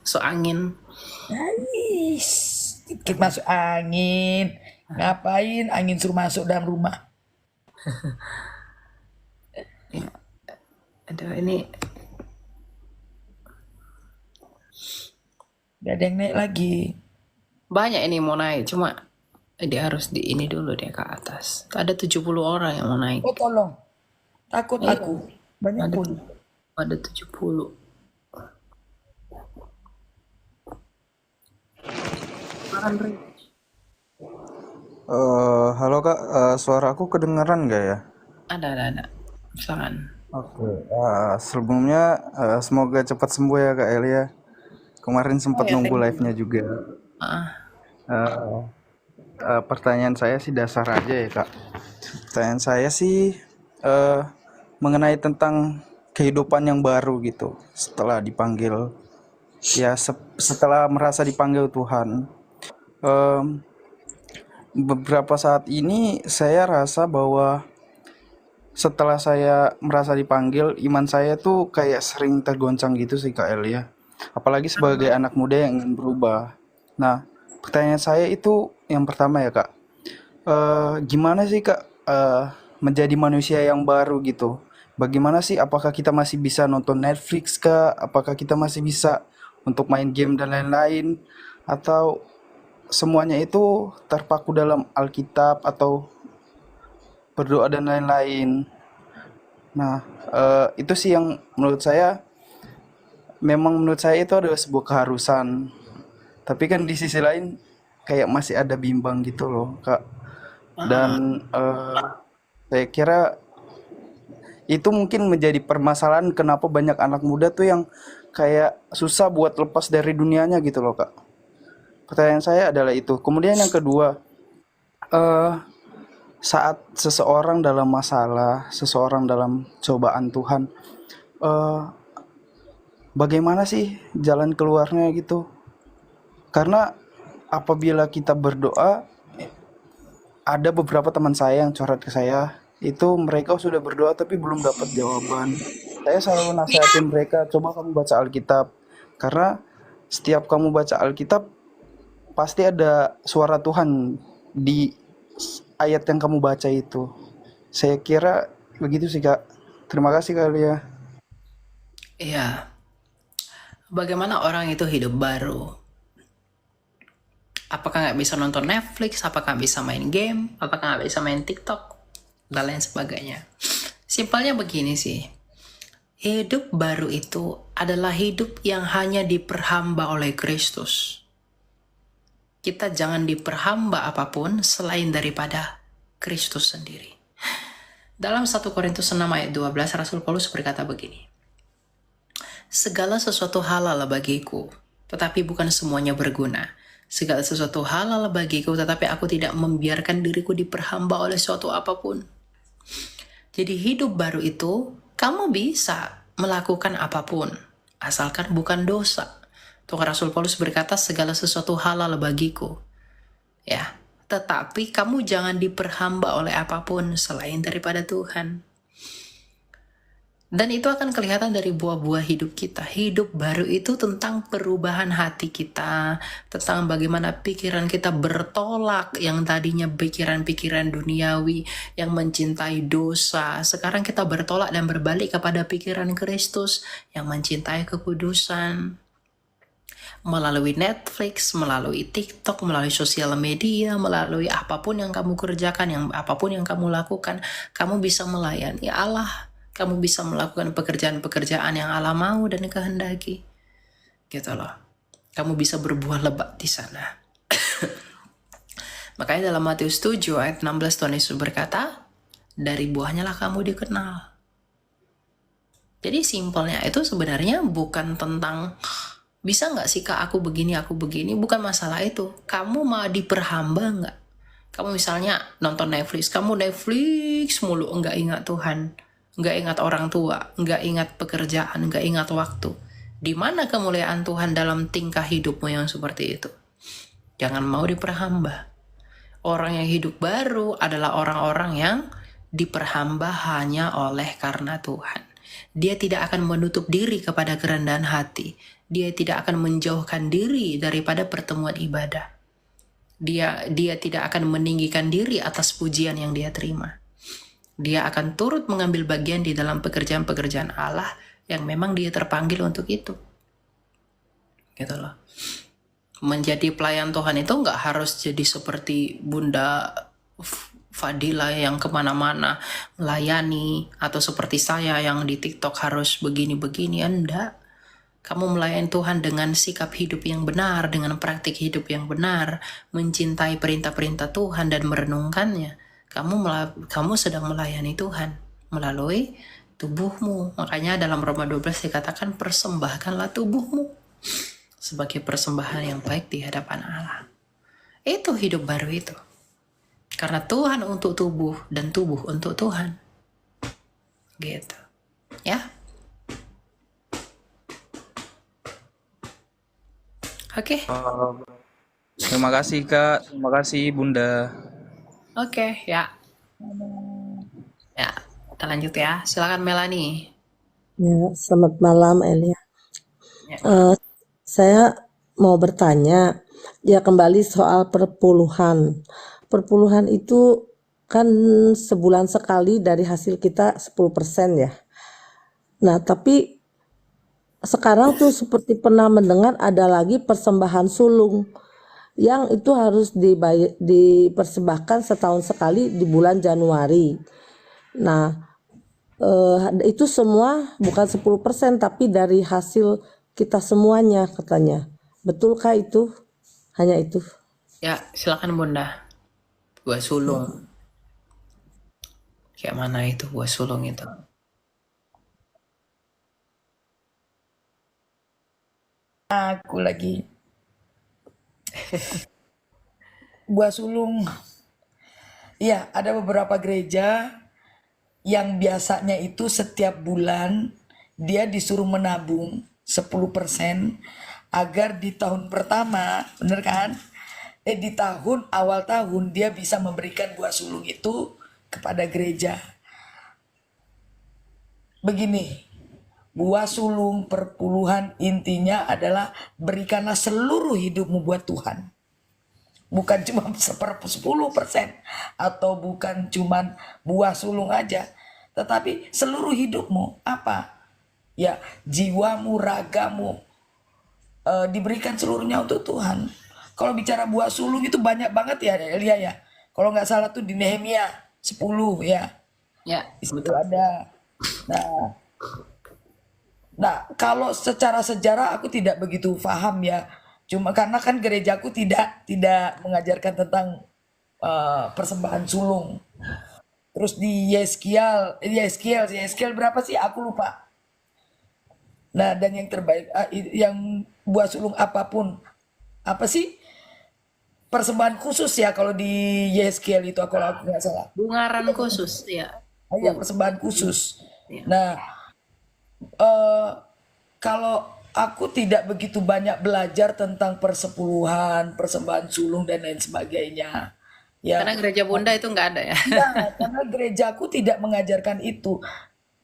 So angin. Ais, dikit masuk angin. Ngapain angin suruh masuk dalam rumah? Aduh, ini Gak ada yang naik lagi. banyak ini mau naik. Cuma dia harus di ini dulu deh ke atas. Ada 70 orang yang mau naik. Oh tolong. Takut Iya. aku. Banyak Ada pun. ada 70. Makan, Ri. Halo Kak, suara aku kedengeran nggak ya? Ada. Silakan. Oke, sebelumnya semoga cepat sembuh ya Kak Elia. Kemarin sempat ya, nunggu thank you. live-nya juga. Ah, Eh, Pertanyaan saya sih dasar aja ya Kak. Pertanyaan saya sih mengenai tentang kehidupan yang baru gitu setelah dipanggil, ya setelah merasa dipanggil Tuhan. Em, Beberapa saat ini saya rasa bahwa setelah saya merasa dipanggil, iman saya tuh kayak sering tergoncang gitu sih Kak Elia. Apalagi sebagai anak muda yang ingin berubah. Nah, pertanyaan saya itu yang pertama ya Kak. Gimana sih Kak menjadi manusia yang baru gitu? Bagaimana sih? Apakah kita masih bisa nonton Netflix Kak? Apakah kita masih bisa untuk main game dan lain-lain? Atau semuanya itu terpaku dalam Alkitab atau berdoa dan lain-lain? Nah, itu sih yang menurut saya, memang menurut saya itu adalah sebuah keharusan. Tapi kan di sisi lain kayak masih ada bimbang gitu loh, Kak. Dan saya kira itu mungkin menjadi permasalahan kenapa banyak anak muda tuh yang kayak susah buat lepas dari dunianya gitu loh, Kak. Pertanyaan saya adalah itu. Kemudian yang kedua, eh saat seseorang dalam masalah, seseorang dalam cobaan Tuhan, eh bagaimana sih jalan keluarnya gitu? Karena apabila kita berdoa, ada beberapa teman saya yang curhat ke saya, itu mereka sudah berdoa tapi belum dapat jawaban. Saya selalu nasihatin mereka, coba kamu baca Alkitab. Karena setiap kamu baca Alkitab, pasti ada suara Tuhan di ayat yang kamu baca itu. Saya kira begitu sih Kak. Terima kasih Kak Lia. iya. Bagaimana orang itu hidup baru? Apakah nggak bisa nonton Netflix? Apakah nggak bisa main game? Apakah nggak bisa main TikTok? Dan lain sebagainya. Simpelnya begini sih. Hidup baru itu adalah hidup yang hanya diperhamba oleh Kristus. Kita jangan diperhamba apapun selain daripada Kristus sendiri. Dalam 1 Korintus 6 ayat 12, Rasul Paulus berkata begini. Segala sesuatu halal bagiku, tetapi bukan semuanya berguna. Segala sesuatu halal bagiku, tetapi aku tidak membiarkan diriku diperhamba oleh suatu apapun. Jadi hidup baru itu, kamu bisa melakukan apapun, asalkan bukan dosa. Tuh Rasul Paulus berkata segala sesuatu halal bagiku. Ya, tetapi kamu jangan diperhamba oleh apapun selain daripada Tuhan. Dan itu akan kelihatan dari buah-buah hidup kita. Hidup baru itu tentang perubahan hati kita, tentang bagaimana pikiran kita bertolak yang tadinya pikiran-pikiran duniawi yang mencintai dosa. Sekarang kita bertolak dan berbalik kepada pikiran Kristus yang mencintai kekudusan. Melalui Netflix, melalui TikTok, melalui sosial media, melalui apapun yang kamu kerjakan, apapun yang kamu lakukan, kamu bisa melayani Allah. Kamu bisa melakukan pekerjaan-pekerjaan yang Allah mau dan kehendaki. Gitu loh. Kamu bisa berbuah lebat di sana. Makanya dalam Matius 7 ayat 16 Tuhan Yesus berkata, dari buahnya lah kamu dikenal. Jadi simpelnya itu sebenarnya bukan tentang Bisa nggak sih Kak aku begini, bukan masalah itu. Kamu mau diperhamba nggak? Kamu misalnya nonton Netflix, kamu Netflix mulu, nggak ingat Tuhan, nggak ingat orang tua, nggak ingat pekerjaan, nggak ingat waktu. Di mana kemuliaan Tuhan dalam tingkah hidupmu yang seperti itu? Jangan mau diperhamba. Orang yang hidup baru adalah orang-orang yang diperhamba hanya oleh karena Tuhan. Dia tidak akan menutup diri kepada kerendahan hati. Dia tidak akan menjauhkan diri daripada pertemuan ibadah. Dia tidak akan meninggikan diri atas pujian yang dia terima. Dia akan turut mengambil bagian di dalam pekerjaan-pekerjaan Allah yang memang dia terpanggil untuk itu. Gitu loh. Menjadi pelayan Tuhan itu nggak harus jadi seperti Bunda Fadila yang kemana-mana melayani, atau seperti saya yang di TikTok harus begini-begini. Enggak. Kamu melayani Tuhan dengan sikap hidup yang benar, dengan praktik hidup yang benar, mencintai perintah-perintah Tuhan dan merenungkannya. Kamu sedang melayani Tuhan melalui tubuhmu. Makanya dalam Roma 12 dikatakan persembahkanlah tubuhmu sebagai persembahan yang baik di hadapan Allah. Itu hidup baru itu. Karena Tuhan untuk tubuh dan tubuh untuk Tuhan. Gitu. Ya. Oke. Terima kasih Kak, terima kasih Bunda. Oke, ya. Ya, kita lanjut ya. Silakan Melanie. Ya, selamat malam Elia. Ya. Saya mau bertanya, ya kembali soal perpuluhan. Perpuluhan itu kan sebulan sekali dari hasil kita 10% ya. Nah, tapi sekarang tuh seperti pernah mendengar ada lagi persembahan sulung yang itu harus dipersembahkan setahun sekali di bulan Januari. Nah, itu semua bukan 10% tapi dari hasil kita semuanya katanya. Betulkah itu? Hanya itu. Ya, silakan Bunda. Buah sulung. Kayak mana itu buah sulung itu? Aku lagi buah sulung. Ya, ada beberapa gereja yang biasanya itu setiap bulan dia disuruh menabung 10% agar di tahun pertama, bener kan? Di tahun awal tahun dia bisa memberikan buah sulung itu kepada gereja. Begini, buah sulung perpuluhan intinya adalah berikanlah seluruh hidupmu buat Tuhan. Bukan cuma 10% atau bukan cuma buah sulung aja, tetapi seluruh hidupmu. Apa? Ya, jiwamu, ragamu diberikan seluruhnya untuk Tuhan. Kalau bicara buah sulung itu banyak banget ya Elia ya. Kalau nggak salah tuh di Nehemia 10 ya. Ya, Itu betul. ada. Nah, kalau secara sejarah aku tidak begitu paham ya. Cuma karena kan gerejaku tidak mengajarkan tentang persembahan sulung. Terus di Yeskiel berapa sih? Aku lupa. Nah, dan yang terbaik yang buah sulung apapun. Apa sih? Persembahan khusus ya kalau di Yeskiel itu kalau aku nggak salah. Bungaran khusus, ya. Iya, persembahan khusus. Ya. Nah, kalau aku tidak begitu banyak belajar tentang persepuluhan, persembahan sulung dan lain sebagainya. Ya, Karena gereja Bunda itu nggak ada ya. ya, karena gerejaku tidak mengajarkan itu.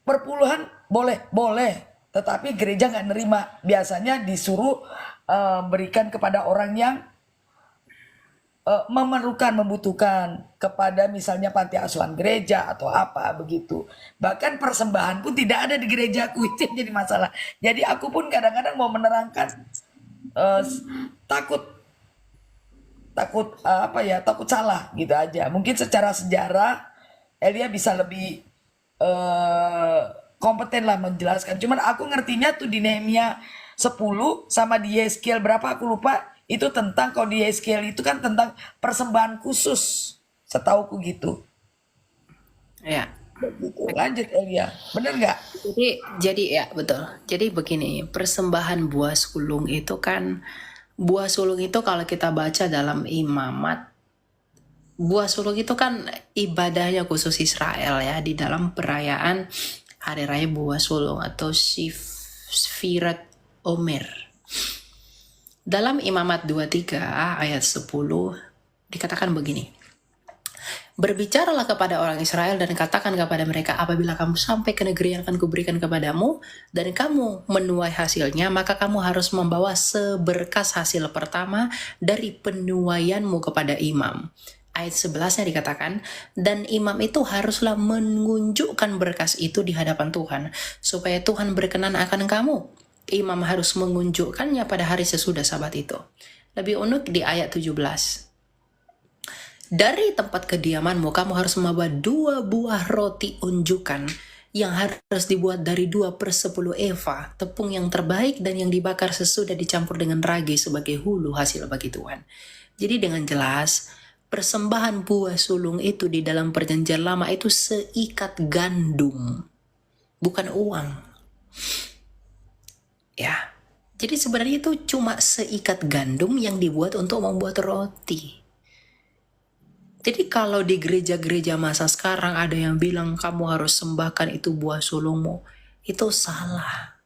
Perpuluhan boleh, tetapi gereja nggak nerima. Biasanya disuruh berikan kepada orang yang membutuhkan, kepada misalnya panti asuhan gereja atau apa begitu. Bahkan persembahan pun tidak ada di gerejaku, itu yang jadi masalah. Jadi aku pun kadang-kadang mau menerangkan takut takut salah gitu aja. Mungkin secara sejarah Elia bisa lebih kompeten lah menjelaskan. Cuman aku ngertinya tuh di Nehemia 10 sama di Yeskiel berapa aku lupa. Itu tentang, kalau di Yeskiel itu kan tentang persembahan khusus, setauku gitu. Ya. Begitu. Lanjut Elia, bener nggak? Jadi ya betul. Jadi begini, persembahan buah sulung itu kan, buah sulung itu kalau kita baca dalam Imamat, buah sulung itu kan ibadahnya khusus Israel ya, di dalam perayaan Hari Raya Buah Sulung atau Sfirat Omer. Dalam Imamat 23 ayat 10 dikatakan begini. Berbicaralah kepada orang Israel dan katakan kepada mereka, apabila kamu sampai ke negeri yang akan kuberikan kepadamu dan kamu menuai hasilnya, maka kamu harus membawa seberkas hasil pertama dari penuaianmu kepada imam. Ayat 11-nya dikatakan, dan imam itu haruslah menunjukkan berkas itu di hadapan Tuhan, supaya Tuhan berkenan akan kamu. Imam harus menunjukkannya pada hari sesudah Sabat itu. Lebih unik di ayat 17. Dari tempat kediamanmu, kamu harus membawa 2 buah roti unjukan yang harus dibuat dari 2/10 eva, tepung yang terbaik dan yang dibakar sesudah dicampur dengan ragi sebagai hulu hasil bagi Tuhan. Jadi dengan jelas, persembahan buah sulung itu di dalam perjanjian lama itu seikat gandum, bukan uang. Ya, jadi sebenarnya itu cuma seikat gandum yang dibuat untuk membuat roti. Jadi kalau di gereja-gereja masa sekarang ada yang bilang kamu harus sembahkan itu buah sulungmu, itu salah.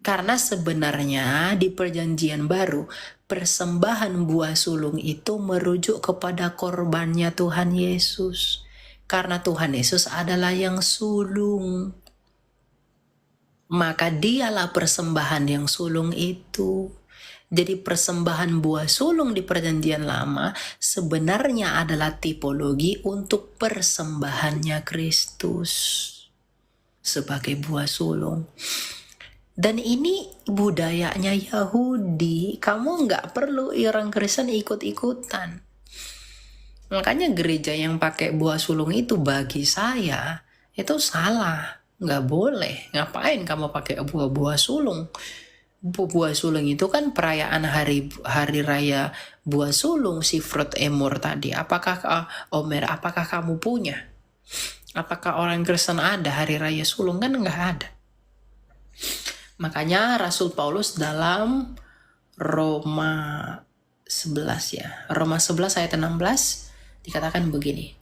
Karena sebenarnya di perjanjian baru, persembahan buah sulung itu merujuk kepada korbannya Tuhan Yesus. Karena Tuhan Yesus adalah yang sulung. Maka dialah persembahan yang sulung itu. Jadi persembahan buah sulung di perjanjian lama sebenarnya adalah tipologi untuk persembahannya Kristus sebagai buah sulung. Dan ini budayanya Yahudi. Kamu nggak perlu orang Kristen ikut-ikutan. Makanya gereja yang pakai buah sulung itu bagi saya itu salah. Nggak boleh. Ngapain kamu pakai buah sulung? Buah sulung itu kan perayaan hari raya buah sulung, Sifrot Emor tadi. Apakah Omer, apakah kamu punya? Apakah orang Kristen ada hari raya sulung? Kan nggak ada. Makanya Rasul Paulus dalam Roma 11 ya. Roma 11 ayat 16 dikatakan begini.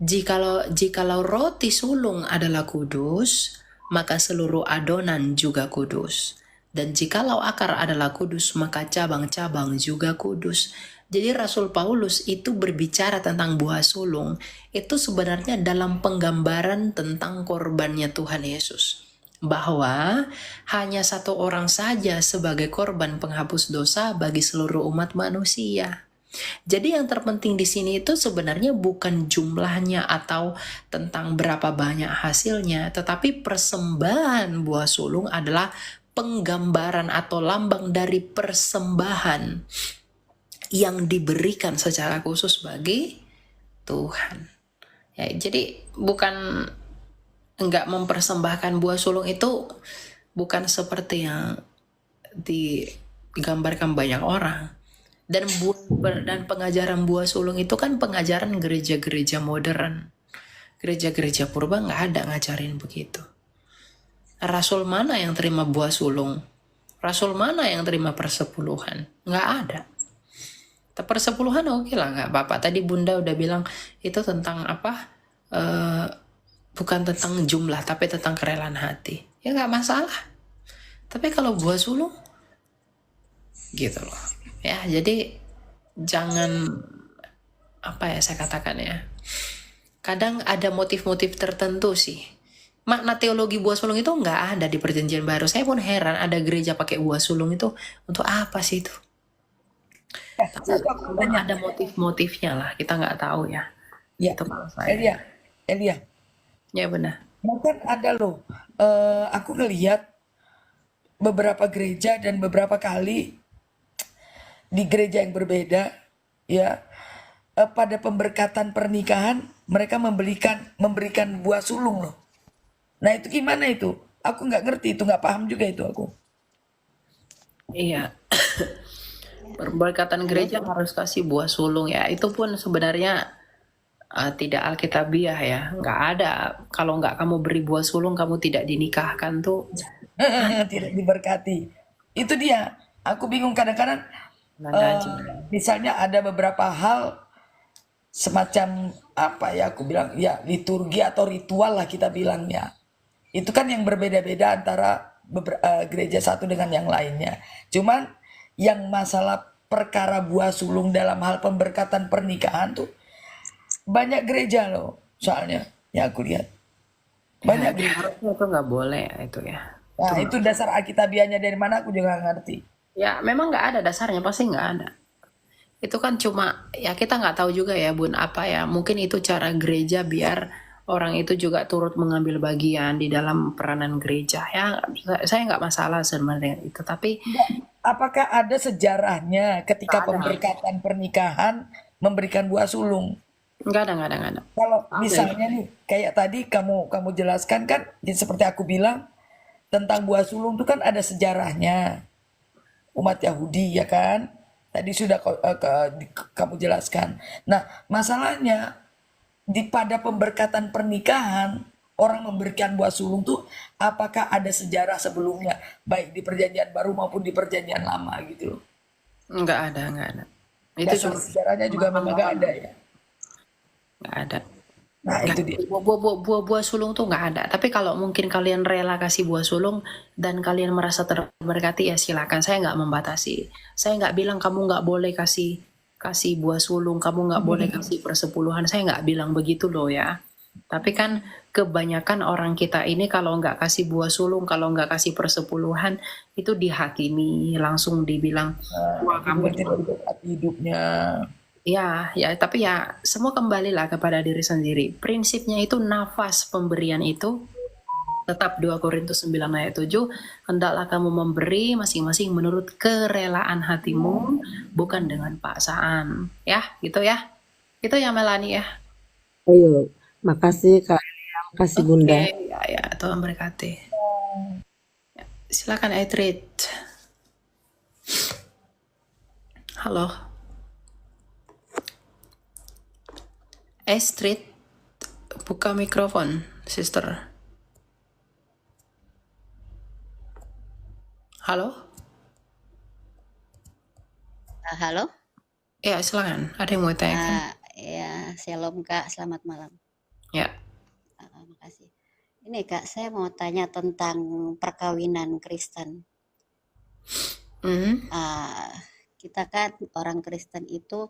Jikalau roti sulung adalah kudus, maka seluruh adonan juga kudus. Dan jikalau akar adalah kudus, maka cabang-cabang juga kudus. Jadi Rasul Paulus itu berbicara tentang buah sulung, itu sebenarnya dalam penggambaran tentang korbannya Tuhan Yesus. Bahwa hanya satu orang saja sebagai korban penghapus dosa bagi seluruh umat manusia. Jadi yang terpenting di sini itu sebenarnya bukan jumlahnya atau tentang berapa banyak hasilnya, tetapi persembahan buah sulung adalah penggambaran atau lambang dari persembahan yang diberikan secara khusus bagi Tuhan. Ya, jadi bukan enggak mempersembahkan buah sulung itu bukan seperti yang digambarkan banyak orang. Dan pengajaran buah sulung itu kan pengajaran gereja-gereja modern. Gereja-gereja purba nggak ada ngajarin begitu. Rasul mana yang terima buah sulung? Rasul mana yang terima persepuluhan? Nggak ada. Persepuluhan oke lah, nggak apa-apa. Tadi Bunda udah bilang itu tentang apa? Bukan tentang jumlah, tapi tentang kerelaan hati. Ya nggak masalah. Tapi kalau buah sulung, gitu loh. Ya, jadi jangan apa ya saya katakan ya. Kadang ada motif-motif tertentu sih. Makna teologi buah sulung itu nggak ada di perjanjian baru. Saya pun heran ada gereja pakai buah sulung itu untuk apa sih itu? Tapi ada motif-motifnya lah, kita nggak tahu ya. Ya, Itu kalau saya. Elia. Ya benar. Bahkan ada loh, aku ngeliat beberapa gereja dan beberapa kali di gereja yang berbeda, ya, pada pemberkatan pernikahan mereka memberikan buah sulung loh. Nah itu gimana itu? Aku nggak ngerti itu, nggak paham juga itu aku. Iya. Perberkatan gereja harus kasih buah sulung ya. Itu pun sebenarnya tidak alkitabiah ya. Nggak ada. Kalau nggak kamu beri buah sulung, kamu tidak dinikahkan tuh. Tidak diberkati. Itu dia. Aku bingung kadang-kadang. Nada eh, aja. Misalnya ada beberapa hal semacam apa ya, aku bilang ya liturgi atau ritual lah kita bilangnya. Itu kan yang berbeda-beda antara gereja satu dengan yang lainnya. Cuman yang masalah perkara buah sulung dalam hal pemberkatan pernikahan tuh banyak gereja loh, soalnya ya aku lihat banyak Ya, gereja. harusnya itu nggak boleh itu ya. Nah itu dasar alkitabiahnya dari mana aku juga nggak ngerti. Ya, memang nggak ada dasarnya, pasti nggak ada. Itu kan cuma, ya kita nggak tahu juga ya Bun, apa ya. Mungkin itu cara gereja biar orang itu juga turut mengambil bagian di dalam peranan gereja. Ya, saya nggak masalah sebenarnya itu. Tapi Apakah ada sejarahnya ketika nggak ada, pemberkatan pernikahan memberikan buah sulung? nggak ada, nggak ada, nggak ada. Kalau Oke. misalnya nih kayak tadi kamu jelaskan kan, ya seperti aku bilang tentang buah sulung itu kan ada sejarahnya umat Yahudi ya kan. Tadi sudah kamu jelaskan. Nah masalahnya pada pemberkatan pernikahan orang memberikan buah sulung tuh apakah ada sejarah sebelumnya baik di perjanjian baru maupun di perjanjian lama gitu loh. Nggak ada, nggak ada. Itu Dasar cuma sejarahnya juga memang gak ada ya. nggak ada. Nah Nggak, itu dia. buah sulung tuh nggak ada. Tapi kalau mungkin kalian rela kasih buah sulung dan kalian merasa terberkati ya silakan. Saya nggak membatasi. Saya nggak bilang kamu nggak boleh kasih buah sulung, kamu nggak boleh kasih persepuluhan. Saya nggak bilang begitu loh ya. Tapi kan kebanyakan orang kita ini kalau nggak kasih buah sulung, kalau nggak kasih persepuluhan itu dihakimi, langsung dibilang wah Itu juga kamu. tidak diberkati hidupnya. Ya, ya, tapi ya semua kembalilah kepada diri sendiri. Prinsipnya itu nafas pemberian itu tetap 2 Korintus 9 ayat 7, hendaklah kamu memberi masing-masing menurut kerelaan hatimu, bukan dengan paksaan. Ya, gitu ya. Itu ya Melani ya. Ayo, makasih Kak, makasih Bunda. Oke, ya, ya, Tuhan berkati. Silakan Eitrid. Halo, Estrid, buka mikrofon, sister. Halo? Halo, Ya, silakan. Ada yang mau tanyakan? ya shalom Kak, selamat malam. Ya. Makasih. Ini Kak, saya mau tanya tentang perkawinan Kristen. Mhm. Kita kan orang Kristen itu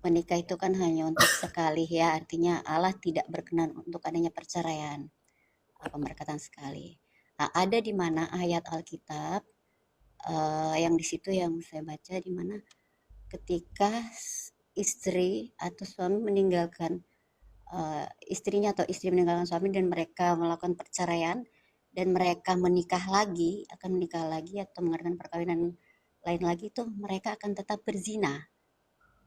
menikah itu kan hanya untuk sekali ya, artinya Allah tidak berkenan untuk adanya perceraian, pemberkatan sekali. Nah, ada di mana ayat Alkitab yang di situ yang saya baca di mana ketika istri atau suami meninggalkan istrinya atau istri meninggalkan suami dan mereka melakukan perceraian dan mereka akan menikah lagi atau mengadakan perkawinan lain lagi itu mereka akan tetap berzina.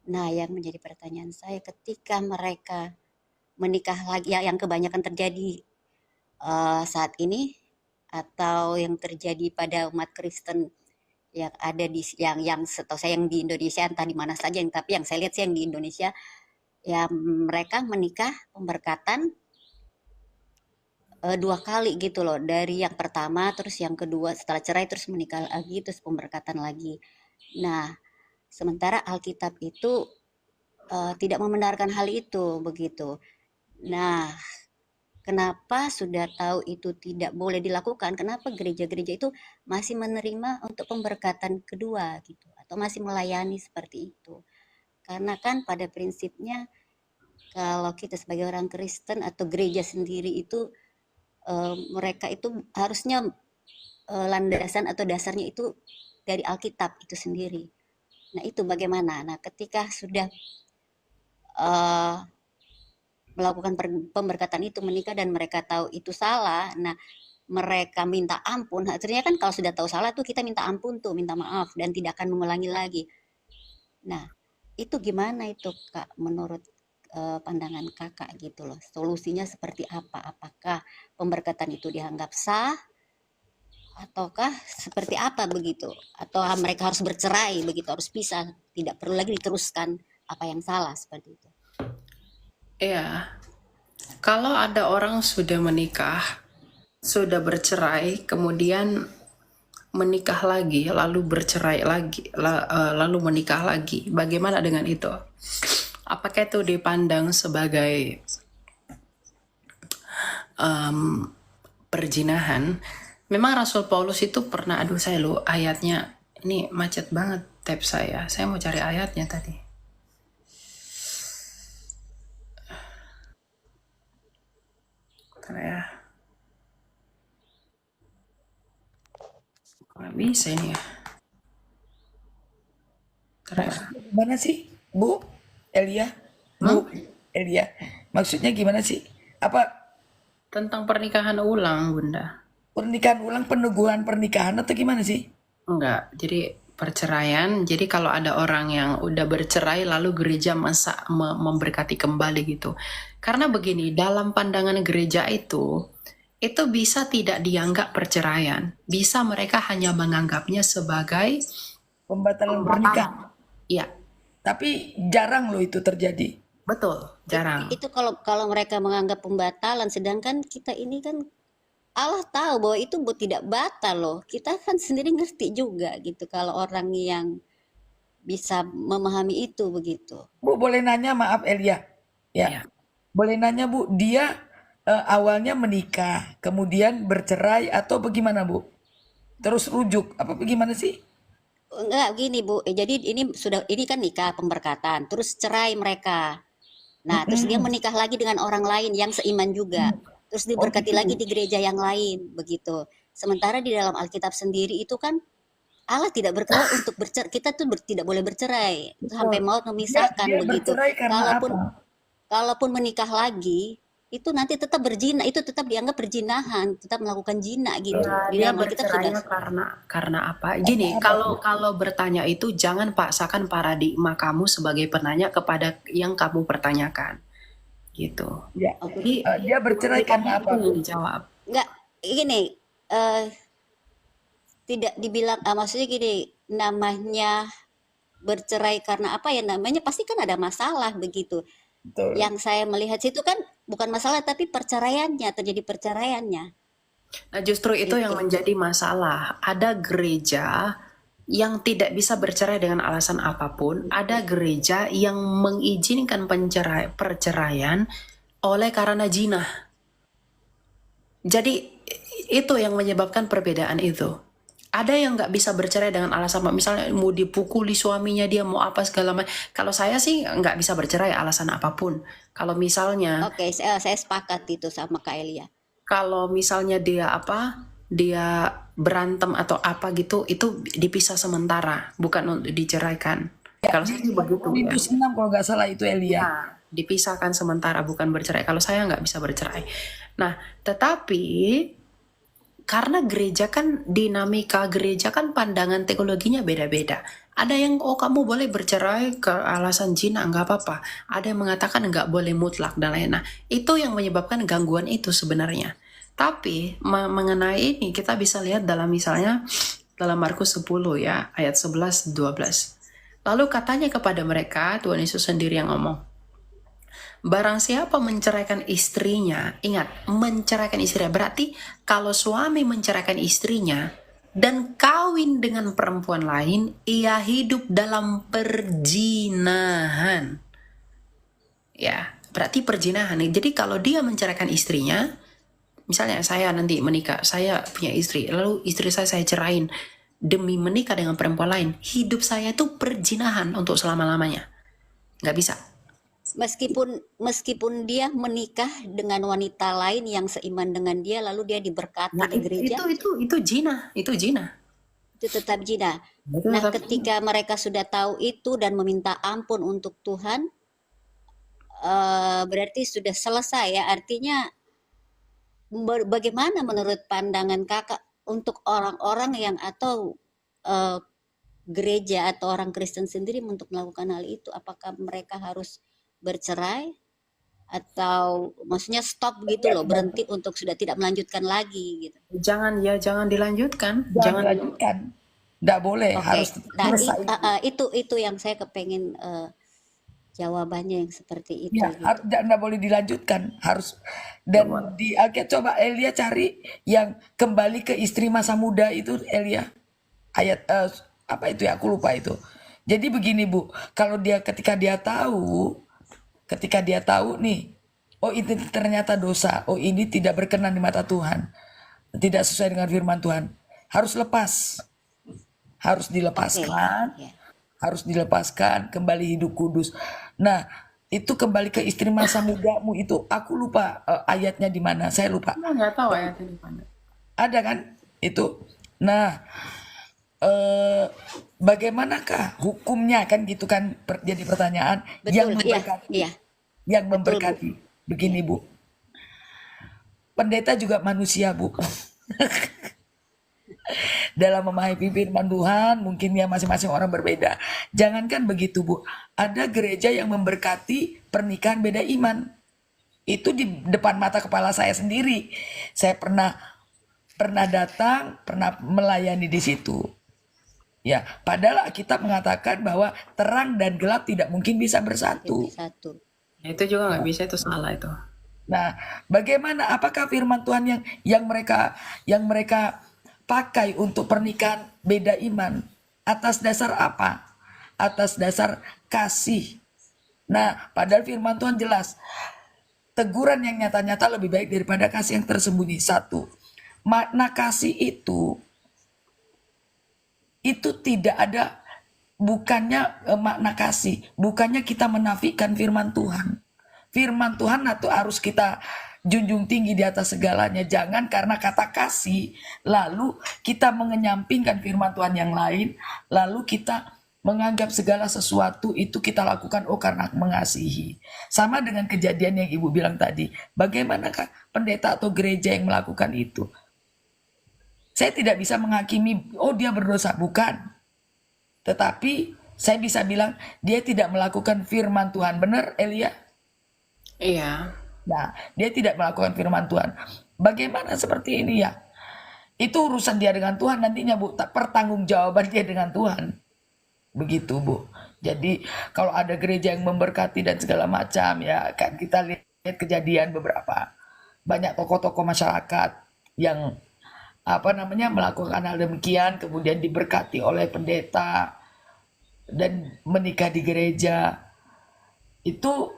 Nah, yang menjadi pertanyaan saya ketika mereka menikah lagi ya, yang kebanyakan terjadi saat ini atau yang terjadi pada umat Kristen yang ada di yang setahu saya yang di Indonesia entah di mana saja tapi yang saya lihat sih yang di Indonesia ya mereka menikah pemberkatan 2 kali gitu loh, dari yang pertama terus yang kedua setelah cerai terus menikah lagi terus pemberkatan lagi. Nah, sementara Alkitab itu tidak membenarkan hal itu begitu. Nah, kenapa sudah tahu itu tidak boleh dilakukan, kenapa gereja-gereja itu masih menerima untuk pemberkatan kedua gitu atau masih melayani seperti itu? Karena kan pada prinsipnya kalau kita sebagai orang Kristen atau gereja sendiri itu mereka itu harusnya landasan atau dasarnya itu dari Alkitab itu sendiri. Nah, itu bagaimana? Nah, ketika sudah melakukan pemberkatan itu menikah dan mereka tahu itu salah, nah mereka minta ampun. Akhirnya kan kalau sudah tahu salah tuh kita minta ampun tuh, minta maaf dan tidak akan mengulangi lagi. Nah, itu gimana itu Kak menurut pandangan Kakak gitu loh. Solusinya seperti apa? Apakah pemberkatan itu dianggap sah ataukah seperti apa begitu? Atau mereka harus bercerai begitu, harus pisah, tidak perlu lagi diteruskan apa yang salah seperti itu. Ya, kalau ada orang sudah menikah, sudah bercerai, kemudian menikah lagi, lalu bercerai lagi, lalu menikah lagi, bagaimana dengan itu? Apakah itu dipandang sebagai perzinahan? Memang Rasul Paulus itu pernah, aduh saya lu ayatnya, ini macet banget tab saya mau cari ayatnya tadi. Karena ya, nggak bisa ini ya. Karena ya. Maksudnya gimana sih, Bu Elia? Bu Elia, maksudnya gimana sih? Apa Tentang pernikahan ulang, Bunda. pernikahan ulang, peneguhan pernikahan atau gimana sih? Enggak, jadi perceraian. Jadi kalau ada orang yang udah bercerai lalu gereja memberkati kembali gitu. Karena begini, dalam pandangan gereja itu bisa tidak dianggap perceraian. Bisa mereka hanya menganggapnya sebagai Pembatalan pernikahan. iya, Tapi jarang loh itu terjadi. betul, jarang. Itu kalau mereka menganggap pembatalan, sedangkan kita ini kan Allah tahu bahwa itu tidak batal loh. Kita kan sendiri ngerti juga gitu kalau orang yang bisa memahami itu begitu. Bu boleh nanya, maaf Elia. Ya, Iya. boleh nanya Bu, dia awalnya menikah, kemudian bercerai atau bagaimana Bu? Terus rujuk, apa bagaimana sih? Enggak gini Bu, jadi ini kan nikah pemberkatan, terus cerai mereka. Nah, terus dia menikah lagi dengan orang lain yang seiman juga. Terus diberkati lagi di gereja yang lain, begitu. Sementara di dalam Alkitab sendiri itu kan Allah tidak berkenan untuk bercerai. Kita tuh tidak boleh bercerai sampai maut memisahkan Dia begitu. bercerai karena apa? Kalaupun menikah lagi, itu nanti tetap berzina, itu tetap dianggap perzinahan, tetap melakukan zina gitu. Ya, Di dia dalam Alkitab sudah. bercerainya karena apa? Gini, kalau bertanya itu jangan paksakan paradigma kamu sebagai penanya kepada yang kamu pertanyakan, gitu. Ya. Jadi Dia bercerai karena apa? itu yang dijawab. Enggak, gini, tidak dibilang, maksudnya gini, namanya bercerai karena apa ya, namanya pasti kan ada masalah begitu. Betul. Yang saya melihat situ kan bukan masalah tapi perceraiannya, terjadi perceraiannya. Nah, justru itu yang menjadi masalah. Ada gereja yang tidak bisa bercerai dengan alasan apapun. Ada gereja yang mengizinkan perceraian oleh karena zina. Jadi itu yang menyebabkan perbedaan itu. Ada yang nggak bisa bercerai dengan alasan apa, misalnya mau dipukuli suaminya, dia mau apa segala macam. Kalau saya sih nggak bisa bercerai alasan apapun. Kalau misalnya Oke, saya sepakat itu sama Kak Elia. kalau misalnya dia berantem atau apa gitu, itu dipisah sementara, bukan untuk diceraikan. Kalau saya sih begitu ya. Korintus 6 kalau nggak salah itu Elia. Nah, dipisahkan sementara, bukan bercerai. Kalau saya nggak bisa bercerai. Nah, tetapi karena gereja kan, dinamika gereja kan pandangan teologinya beda-beda. Ada yang, oh kamu boleh bercerai ke alasan zina, nggak apa-apa. Ada yang mengatakan nggak boleh mutlak dan lain. Nah, itu yang menyebabkan gangguan itu sebenarnya. Tapi mengenai ini kita bisa lihat dalam misalnya dalam Markus 10 ya, ayat 11-12. Lalu katanya kepada mereka, Tuhan Yesus sendiri yang ngomong, barang siapa menceraikan istrinya, ingat, menceraikan istrinya, berarti kalau suami menceraikan istrinya dan kawin dengan perempuan lain, ia hidup dalam perzinahan. Ya, berarti perzinahan. Jadi kalau dia menceraikan istrinya, misalnya saya nanti menikah, saya punya istri, lalu istri saya cerain demi menikah dengan perempuan lain, hidup saya itu perzinahan untuk selama-lamanya. Nggak bisa. Meskipun dia menikah dengan wanita lain yang seiman dengan dia, lalu dia diberkati Nah, di gereja, itu zina, itu zina. itu tetap zina. Itu Nah, tetap ketika mereka sudah tahu itu dan meminta ampun untuk Tuhan, berarti sudah selesai ya. Artinya, bagaimana menurut pandangan kakak untuk orang-orang yang atau gereja atau orang Kristen sendiri untuk melakukan hal itu? Apakah mereka harus bercerai atau maksudnya stop gitu loh, berhenti untuk sudah tidak melanjutkan lagi gitu? jangan dilanjutkan, Jangan dilanjutkan. Nggak boleh, Oke, harus nah selesai. itu yang saya kepengen jawabannya yang seperti itu Ya, gitu. nggak boleh dilanjutkan, harus. Dan di Alkitab coba Elia cari yang kembali ke istri masa muda itu, Elia ayat apa itu ya, aku lupa itu. Jadi begini Bu, kalau ketika dia tahu nih, oh ini ternyata dosa, oh ini tidak berkenan di mata Tuhan, tidak sesuai dengan firman Tuhan, harus Oke, dilepaskan, ya. harus dilepaskan, kembali hidup kudus. Nah, itu kembali ke istri masa mudamu itu, aku lupa ayatnya di mana, saya lupa. Nggak tahu ya di mana. Ada kan itu. Nah, bagaimanakah hukumnya kan gitu kan, jadi pertanyaan yang Betul, iya, memberkati, iya, yang betul Bu. memberkati. Begini Bu, pendeta juga manusia Bu. Dalam memahami firman Tuhan mungkin ya masing-masing orang berbeda. Jangankan begitu Bu, ada gereja yang memberkati pernikahan beda iman. Itu di depan mata kepala saya sendiri. Saya pernah datang, pernah melayani di situ. Ya, padahal Alkitab mengatakan bahwa terang dan gelap tidak mungkin bisa bersatu. Jadi satu. Ya, itu juga nggak bisa, itu salah itu. Nah, bagaimana? Apakah firman Tuhan yang mereka pakai untuk pernikahan beda iman atas dasar apa? Atas dasar kasih. Nah, padahal firman Tuhan jelas, teguran yang nyata-nyata lebih baik daripada kasih yang tersembunyi. Satu, makna kasih itu tidak ada, bukannya makna kasih, bukannya kita menafikan firman Tuhan. Firman Tuhan itu harus kita junjung tinggi di atas segalanya. Jangan karena kata kasih lalu kita mengenyampingkan firman Tuhan yang lain, lalu kita menganggap segala sesuatu itu kita lakukan karena mengasihi. Sama dengan kejadian yang Ibu bilang tadi. Bagaimanakah pendeta atau gereja yang melakukan itu? Saya tidak bisa menghakimi, dia berdosa, bukan. Tetapi saya bisa bilang dia tidak melakukan firman Tuhan. Benar Elia? Iya. Nah, dia tidak melakukan firman Tuhan. Bagaimana seperti ini ya? Itu urusan dia dengan Tuhan nantinya Bu. Pertanggungjawaban dia dengan Tuhan. Begitu Bu. Jadi kalau ada gereja yang memberkati dan segala macam ya, kan kita lihat kejadian beberapa. Banyak tokoh-tokoh masyarakat yang melakukan hal demikian, kemudian diberkati oleh pendeta dan menikah di gereja. Itu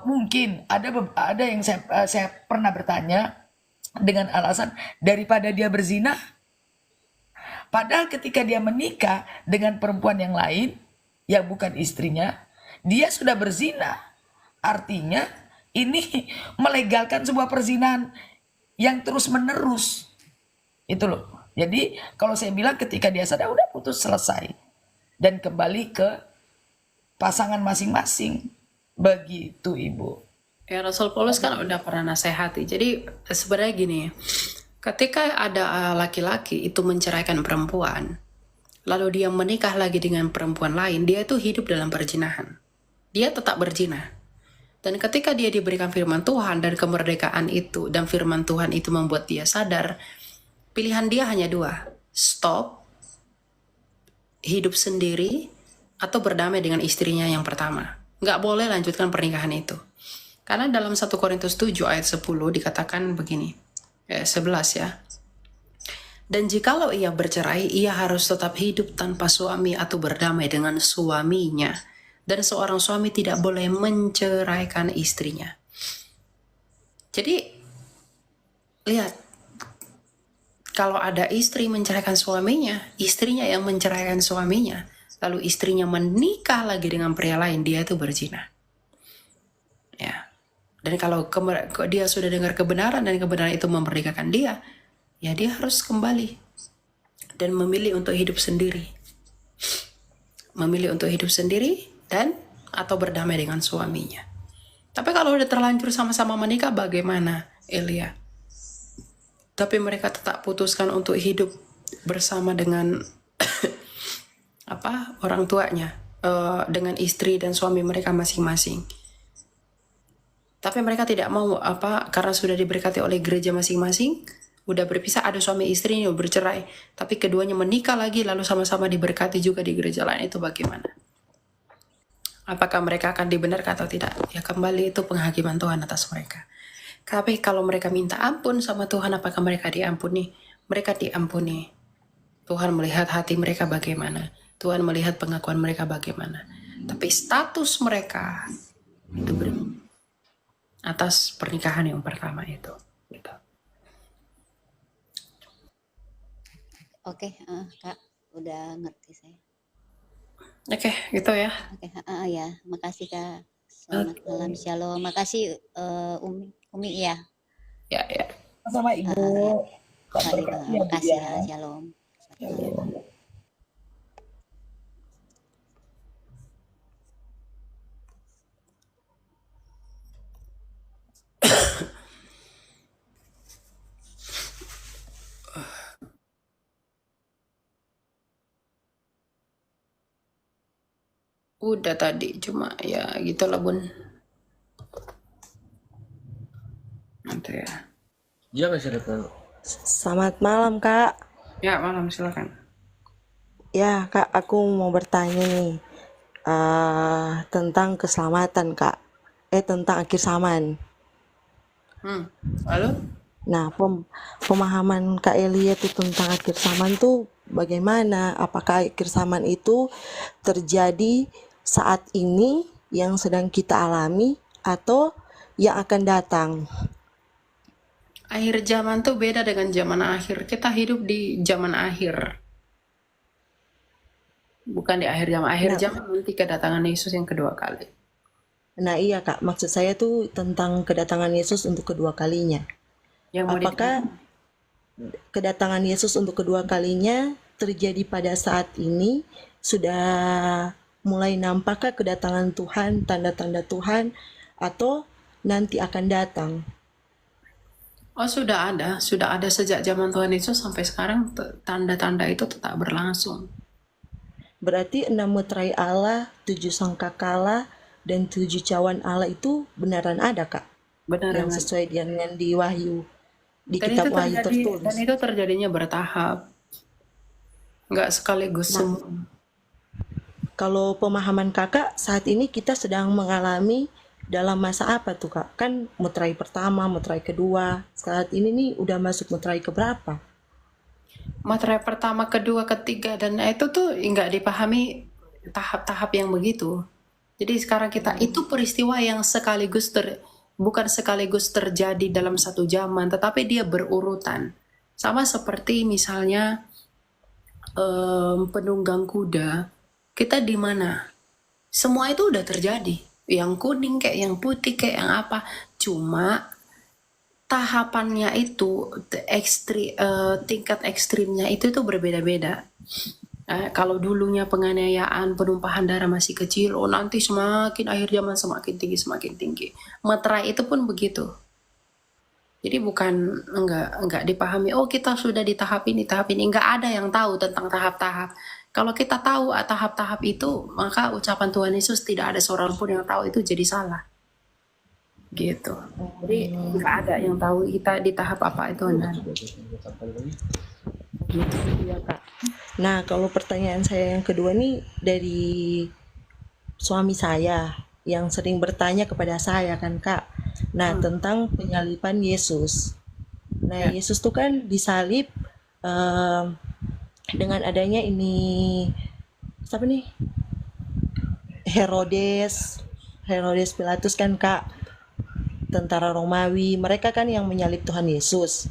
mungkin ada yang saya pernah bertanya dengan alasan daripada dia berzina. Padahal ketika dia menikah dengan perempuan yang lain yang bukan istrinya, dia sudah berzina. Artinya ini melegalkan sebuah perzinahan yang terus menerus. Itu loh. Jadi kalau saya bilang ketika dia sadar udah putus, selesai. Dan kembali ke pasangan masing-masing. Begitu Ibu. Ya, Rasul Paulus kan udah pernah nasihati. Jadi sebenarnya gini, ketika ada laki-laki itu menceraikan perempuan, lalu dia menikah lagi dengan perempuan lain, dia itu hidup dalam perzinahan. Dia tetap berzina. Dan ketika dia diberikan firman Tuhan dan kemerdekaan itu, dan firman Tuhan itu membuat dia sadar, pilihan dia hanya dua, stop, hidup sendiri, atau berdamai dengan istrinya yang pertama. Nggak boleh lanjutkan pernikahan itu. Karena dalam 1 Korintus 7 ayat 10 dikatakan begini, 11 ya. Dan jikalau ia bercerai, ia harus tetap hidup tanpa suami atau berdamai dengan suaminya. Dan seorang suami tidak boleh menceraikan istrinya. Jadi, lihat, kalau ada istri menceraikan suaminya, istrinya yang menceraikan suaminya, lalu istrinya menikah lagi dengan pria lain, dia itu berzina. Ya. Dan kalau dia sudah dengar kebenaran dan kebenaran itu memerdekakan dia, ya dia harus kembali dan memilih untuk hidup sendiri. Memilih untuk hidup sendiri dan atau berdamai dengan suaminya. Tapi kalau udah terlanjur sama-sama menikah, bagaimana, Elia? Tapi mereka tetap putuskan untuk hidup bersama dengan orang tuanya, dengan istri dan suami mereka masing-masing. Tapi mereka tidak mau karena sudah diberkati oleh gereja masing-masing, udah berpisah, ada suami istrinya bercerai, tapi keduanya menikah lagi lalu sama-sama diberkati juga di gereja lain, itu bagaimana? Apakah mereka akan dibenarkan atau tidak? Ya kembali itu penghakiman Tuhan atas mereka. Tapi kalau mereka minta ampun sama Tuhan, apakah mereka diampuni? Mereka diampuni. Tuhan melihat hati mereka bagaimana. Tuhan melihat pengakuan mereka bagaimana. Tapi status mereka itu berbeda atas pernikahan yang pertama itu. Gitu. Oke, Kak, udah ngerti saya. Oke, gitu ya. Oke, ya, makasih Kak. Selamat malam, shalom. Makasih Umi ya. Ya, ya. Sama Ibu. Tak Mari, berkati ya, Bu, makasih ya. ya, shalom. Shalom. Udah tadi, cuma ya gitulah Bun. Nanti ya. Selamat malam Kak. Ya, malam silakan. Ya Kak, aku mau bertanya nih tentang keselamatan Kak. Tentang akhir zaman. Lalu? Nah, pemahaman Kak Elia itu tentang akhir zaman tuh bagaimana? Apakah akhir zaman itu terjadi saat ini yang sedang kita alami atau yang akan datang? Akhir zaman tuh beda dengan zaman akhir. Kita hidup di zaman akhir. Bukan di akhir zaman. Akhir Nah, zaman nanti kedatangan Yesus yang kedua kali. nah iya Kak, maksud saya tuh tentang kedatangan Yesus untuk kedua kalinya. Yang mau Apakah kedatangan Yesus untuk kedua kalinya terjadi pada saat ini? Sudah mulai nampakkah kedatangan Tuhan, tanda-tanda Tuhan, atau nanti akan datang? Oh, sudah ada sejak zaman Tuhan Yesus sampai sekarang tanda-tanda itu tetap berlangsung. Berarti 6 meterai Allah, 7 sangkakala, dan 7 cawan Allah itu beneran ada Kak? Benar Yang sesuai dengan di Wahyu, di Dan kitab itu Wahyu terjadi tertulis. dan itu terjadinya bertahap. Nggak sekaligus Nah, semua. kalau pemahaman Kakak saat ini kita sedang mengalami dalam masa apa tuh Kak? Kan meterai pertama, meterai kedua, saat ini nih udah masuk meterai keberapa? Materai pertama, kedua, ketiga, dan itu tuh nggak dipahami tahap-tahap yang begitu. Jadi sekarang kita itu peristiwa yang bukan sekaligus terjadi dalam satu zaman, tetapi dia berurutan. Sama seperti misalnya penunggang kuda, kita di mana? Semua itu udah terjadi. Yang kuning kayak yang putih kayak yang apa. Cuma tahapannya itu tingkat ekstrimnya itu berbeda-beda. Kalau dulunya penganiayaan, penumpahan darah masih kecil, oh nanti semakin akhir zaman semakin tinggi. Meterai itu pun begitu. Jadi bukan enggak dipahami. Oh kita sudah di tahap ini, enggak ada yang tahu tentang tahap-tahap. Kalau kita tahu tahap-tahap itu, maka ucapan Tuhan Yesus tidak ada seorang pun yang tahu itu jadi salah. Gitu. Jadi nggak ada yang tahu kita di tahap apa itu. Gitu ya Kak. Nah, kalau pertanyaan saya yang kedua nih dari suami saya yang sering bertanya kepada saya kan Kak. Nah, tentang penyaliban Yesus. Nah, Yesus tuh kan disalib dengan adanya ini siapa nih? Herodes Pilatus kan Kak, tentara Romawi, mereka kan yang menyalib Tuhan Yesus.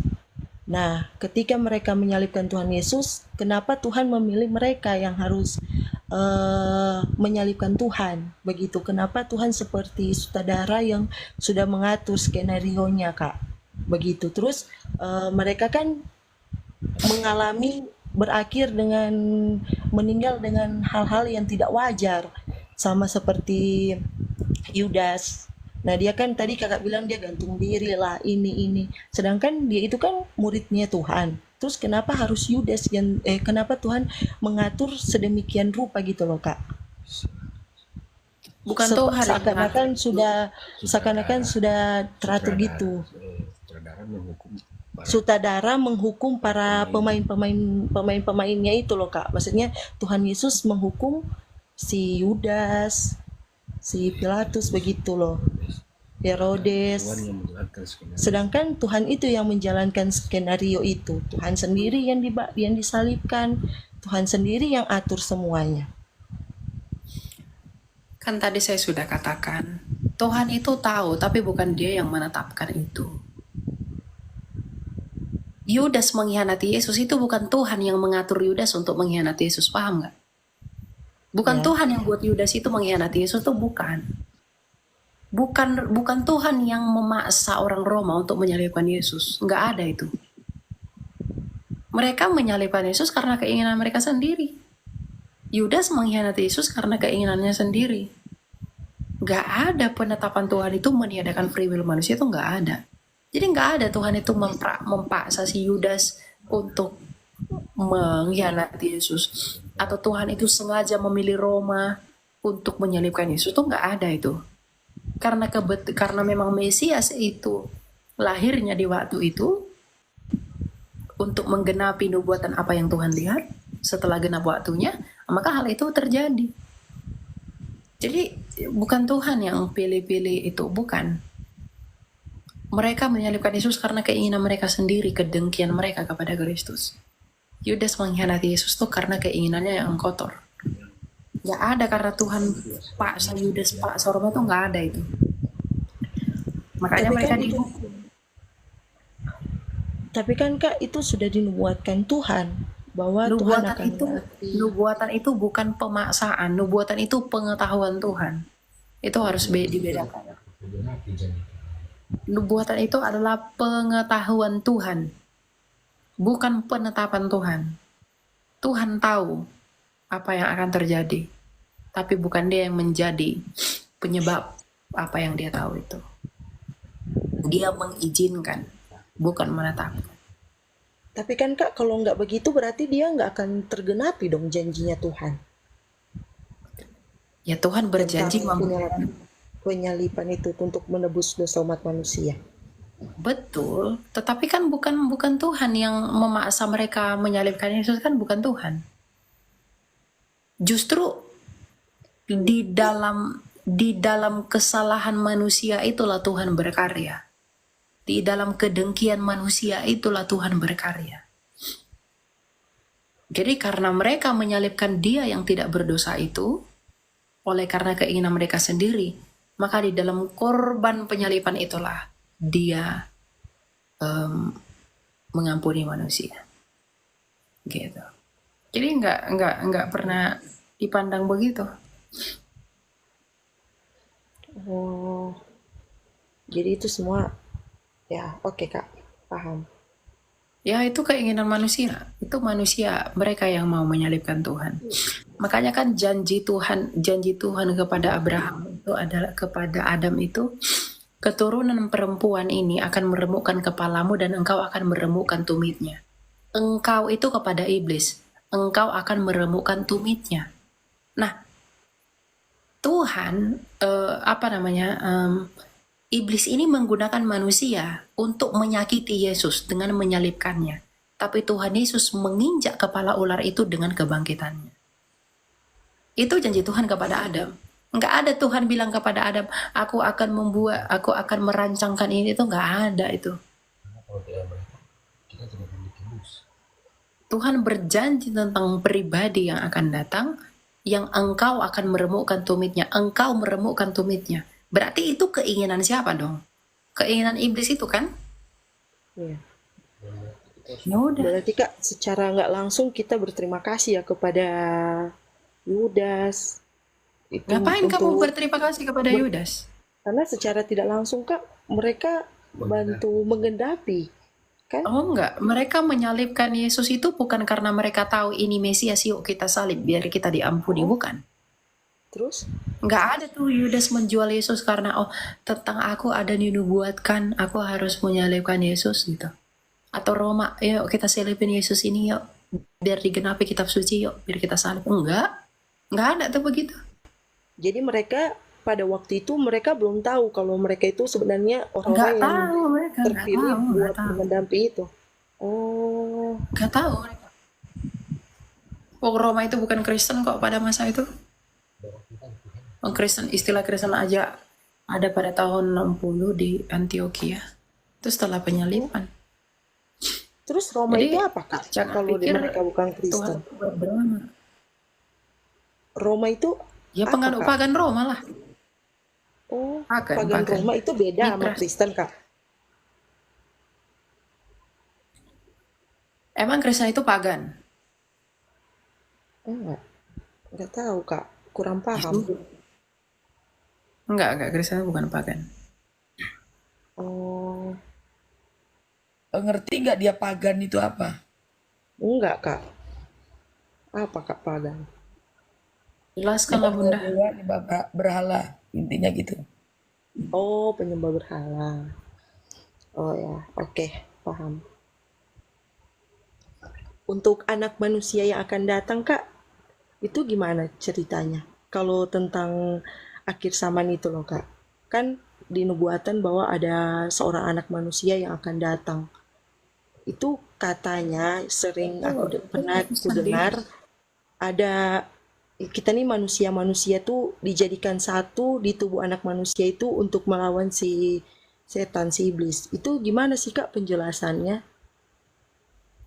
Nah, ketika mereka menyalibkan Tuhan Yesus, kenapa Tuhan memilih mereka yang harus menyalibkan Tuhan? Begitu, kenapa Tuhan seperti sutradara yang sudah mengatur skenario-nya Kak? Begitu, terus mereka kan mengalami berakhir dengan meninggal dengan hal-hal yang tidak wajar, sama seperti Yudas. Nah dia kan tadi kakak bilang dia gantung diri lah ini. Sedangkan dia itu kan muridnya Tuhan. Terus kenapa harus Yudas yang kenapa Tuhan mengatur sedemikian rupa gitu loh Kak? Bukan Tuhan yang seakan-akan sudah teratur gitu. Sutradara menghukum para pemainnya itu loh Kak. Maksudnya Tuhan Yesus menghukum si Yudas. si Pilatus begitu loh, Herodes. Sedangkan Tuhan itu yang menjalankan skenario itu. Tuhan sendiri yang disalibkan, Tuhan sendiri yang atur semuanya. Kan tadi saya sudah katakan, Tuhan itu tahu, tapi bukan dia yang menetapkan itu. Yudas mengkhianati Yesus, itu bukan Tuhan yang mengatur Yudas untuk mengkhianati Yesus, paham nggak? Bukan Ya. Tuhan yang buat Yudas itu mengkhianati Yesus, itu bukan. Bukan Tuhan yang memaksa orang Roma untuk menyalibkan Yesus, nggak ada itu. Mereka menyalibkan Yesus karena keinginan mereka sendiri. Yudas mengkhianati Yesus karena keinginannya sendiri. Nggak ada penetapan Tuhan itu meniadakan free will manusia, itu nggak ada. Jadi nggak ada Tuhan itu memaksa si Yudas untuk mengkhianati Yesus. Atau Tuhan itu sengaja memilih Roma untuk menyalibkan Yesus, itu nggak ada itu. Karena memang Mesias itu lahirnya di waktu itu untuk menggenapi nubuatan apa yang Tuhan lihat setelah genap waktunya, maka hal itu terjadi. Jadi bukan Tuhan yang pilih-pilih itu, bukan. Mereka menyalibkan Yesus karena keinginan mereka sendiri, kedengkian mereka kepada Kristus. Yudas mengkhianati Yesus tuh karena keinginannya yang kotor. Gak ada karena Tuhan paksa Yudas, paksa Roma tuh gak ada itu. Makanya Tapi mereka kan itu, dihukum. tapi kan Kak itu sudah dinubuatkan Tuhan bahwa Tuhan akan mengasihi. Nubuatan itu bukan pemaksaan, nubuatan itu pengetahuan Tuhan. Itu harus dibedakan. Nubuatan itu adalah pengetahuan Tuhan, bukan penetapan Tuhan. Tuhan tahu apa yang akan terjadi, tapi bukan dia yang menjadi penyebab apa yang dia tahu itu. Dia mengizinkan, bukan menetapkan. Tapi kan Kak kalau nggak begitu berarti dia nggak akan tergenapi dong janjinya Tuhan Ya Tuhan berjanji tentang penyalipan itu untuk menebus dosa umat manusia. betul, tetapi kan bukan Tuhan yang memaksa mereka menyalibkan Yesus, kan bukan Tuhan. Justru di dalam kesalahan manusia itulah Tuhan berkarya. Di dalam kedengkian manusia itulah Tuhan berkarya. Jadi karena mereka menyalibkan dia yang tidak berdosa itu, oleh karena keinginan mereka sendiri, maka di dalam korban penyalipan itulah dia mengampuni manusia. Gitu. Jadi nggak pernah dipandang begitu. Oh, jadi itu semua ya oke Kak, paham. Ya itu keinginan manusia. Itu manusia, mereka yang mau menyalibkan Tuhan. Makanya kan janji Tuhan kepada Abraham itu adalah kepada Adam itu, keturunan perempuan ini akan meremukkan kepalamu dan engkau akan meremukkan tumitnya. Engkau itu kepada iblis, engkau akan meremukkan tumitnya. Nah, Tuhan iblis ini menggunakan manusia untuk menyakiti Yesus dengan menyalibkannya. Tapi Tuhan Yesus menginjak kepala ular itu dengan kebangkitannya. Itu janji Tuhan kepada Adam. Enggak ada Tuhan bilang kepada Adam, aku akan merancangkan ini, itu enggak ada itu. Tuhan berjanji tentang pribadi yang akan datang, yang engkau akan meremukkan tumitnya, engkau meremukkan tumitnya. Berarti itu keinginan siapa dong? Keinginan iblis itu kan? Iya. Ya udah. Berarti Kak secara nggak langsung kita berterima kasih ya kepada Yudas. Itu Ngapain kamu untuk berterima kasih kepada Yudas? karena secara tidak langsung Kak mereka bantu menggenapi kan? Oh enggak, mereka menyalibkan Yesus itu bukan karena mereka tahu ini Mesias, yuk kita salib biar kita diampuni, bukan. Terus Enggak ada tuh Yudas menjual Yesus karena tentang aku ada dinubuatkan, aku harus menyalibkan Yesus gitu. Atau Roma, yuk kita salibin Yesus ini yuk, biar digenapi kitab suci yuk, biar kita salib. Enggak ada tuh begitu. jadi mereka pada waktu itu mereka belum tahu kalau mereka itu sebenarnya Enggak orang-orang yang tahu mereka, terpilih enggak buat tahu. mendampingi itu. Oh, Enggak tahu mereka. Roma itu bukan Kristen kok pada masa itu. Kristen, istilah Kristen aja ada pada tahun 60 di Antioquia. Itu setelah penyaliban. Terus Roma Jadi itu apa Kak? jangan Kalau pikir mereka bukan Tuhan Kristen. itu beragama. Roma itu Ya apa penganut Kak? pagan Roma lah. Oh, Pagan, pagan pagan. Roma itu beda sama Mitras. Kristen Kak. Emang Kristen itu pagan? Enggak tahu Kak, kurang paham. Enggak, Kristen itu bukan pagan. Oh, Ngerti nggak dia pagan itu apa? enggak Kak. Apa Kak pagan? Jelaskanlah Bunda. Dewa, nyembah berhala, intinya gitu. Oh, penyembah berhala. Oh ya, oke, paham. Untuk anak manusia yang akan datang Kak, itu gimana ceritanya? Kalau tentang akhir zaman itu loh Kak. Kan di nubuatan bahwa ada seorang anak manusia yang akan datang. Itu katanya sering pernah aku dengar ada kita nih manusia-manusia tuh dijadikan satu di tubuh anak manusia itu untuk melawan si setan, si iblis. Itu gimana sih Kak penjelasannya?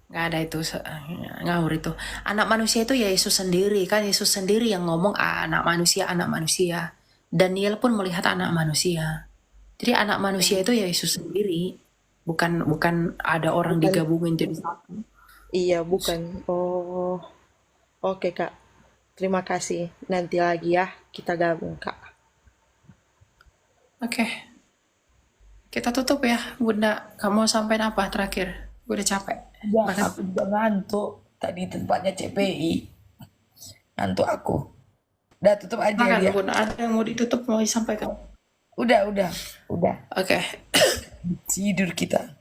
Nggak ada itu, ngawur itu. Anak manusia itu ya Yesus sendiri. Kan Yesus sendiri yang ngomong anak manusia, anak manusia. Daniel pun melihat anak manusia. Jadi anak manusia itu ya Yesus sendiri. Bukan ada orang Bukan, digabungin jadi satu. iya bukan. Oh, oke Kak. Terima kasih. Nanti lagi ya kita gabung Kak. Oke, kita tutup ya Bunda. Kamu sampein apa terakhir? Gue udah capek. Ya, Makan. aku juga ngantuk. Tadi tempatnya CPI. Ngantuk aku. Udah tutup aja Makan ya. Bunda. Ada yang mau ditutup, mau disampaikan? Udah. Oke. Tidur kita.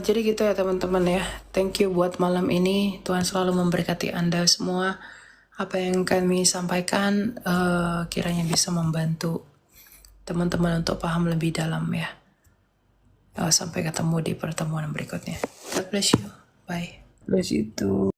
Jadi gitu ya teman-teman ya. Thank you buat malam ini. Tuhan selalu memberkati Anda semua. Apa yang kami sampaikan kiranya bisa membantu teman-teman untuk paham lebih dalam ya. Sampai ketemu di pertemuan berikutnya. God bless you. Bye. Plus itu.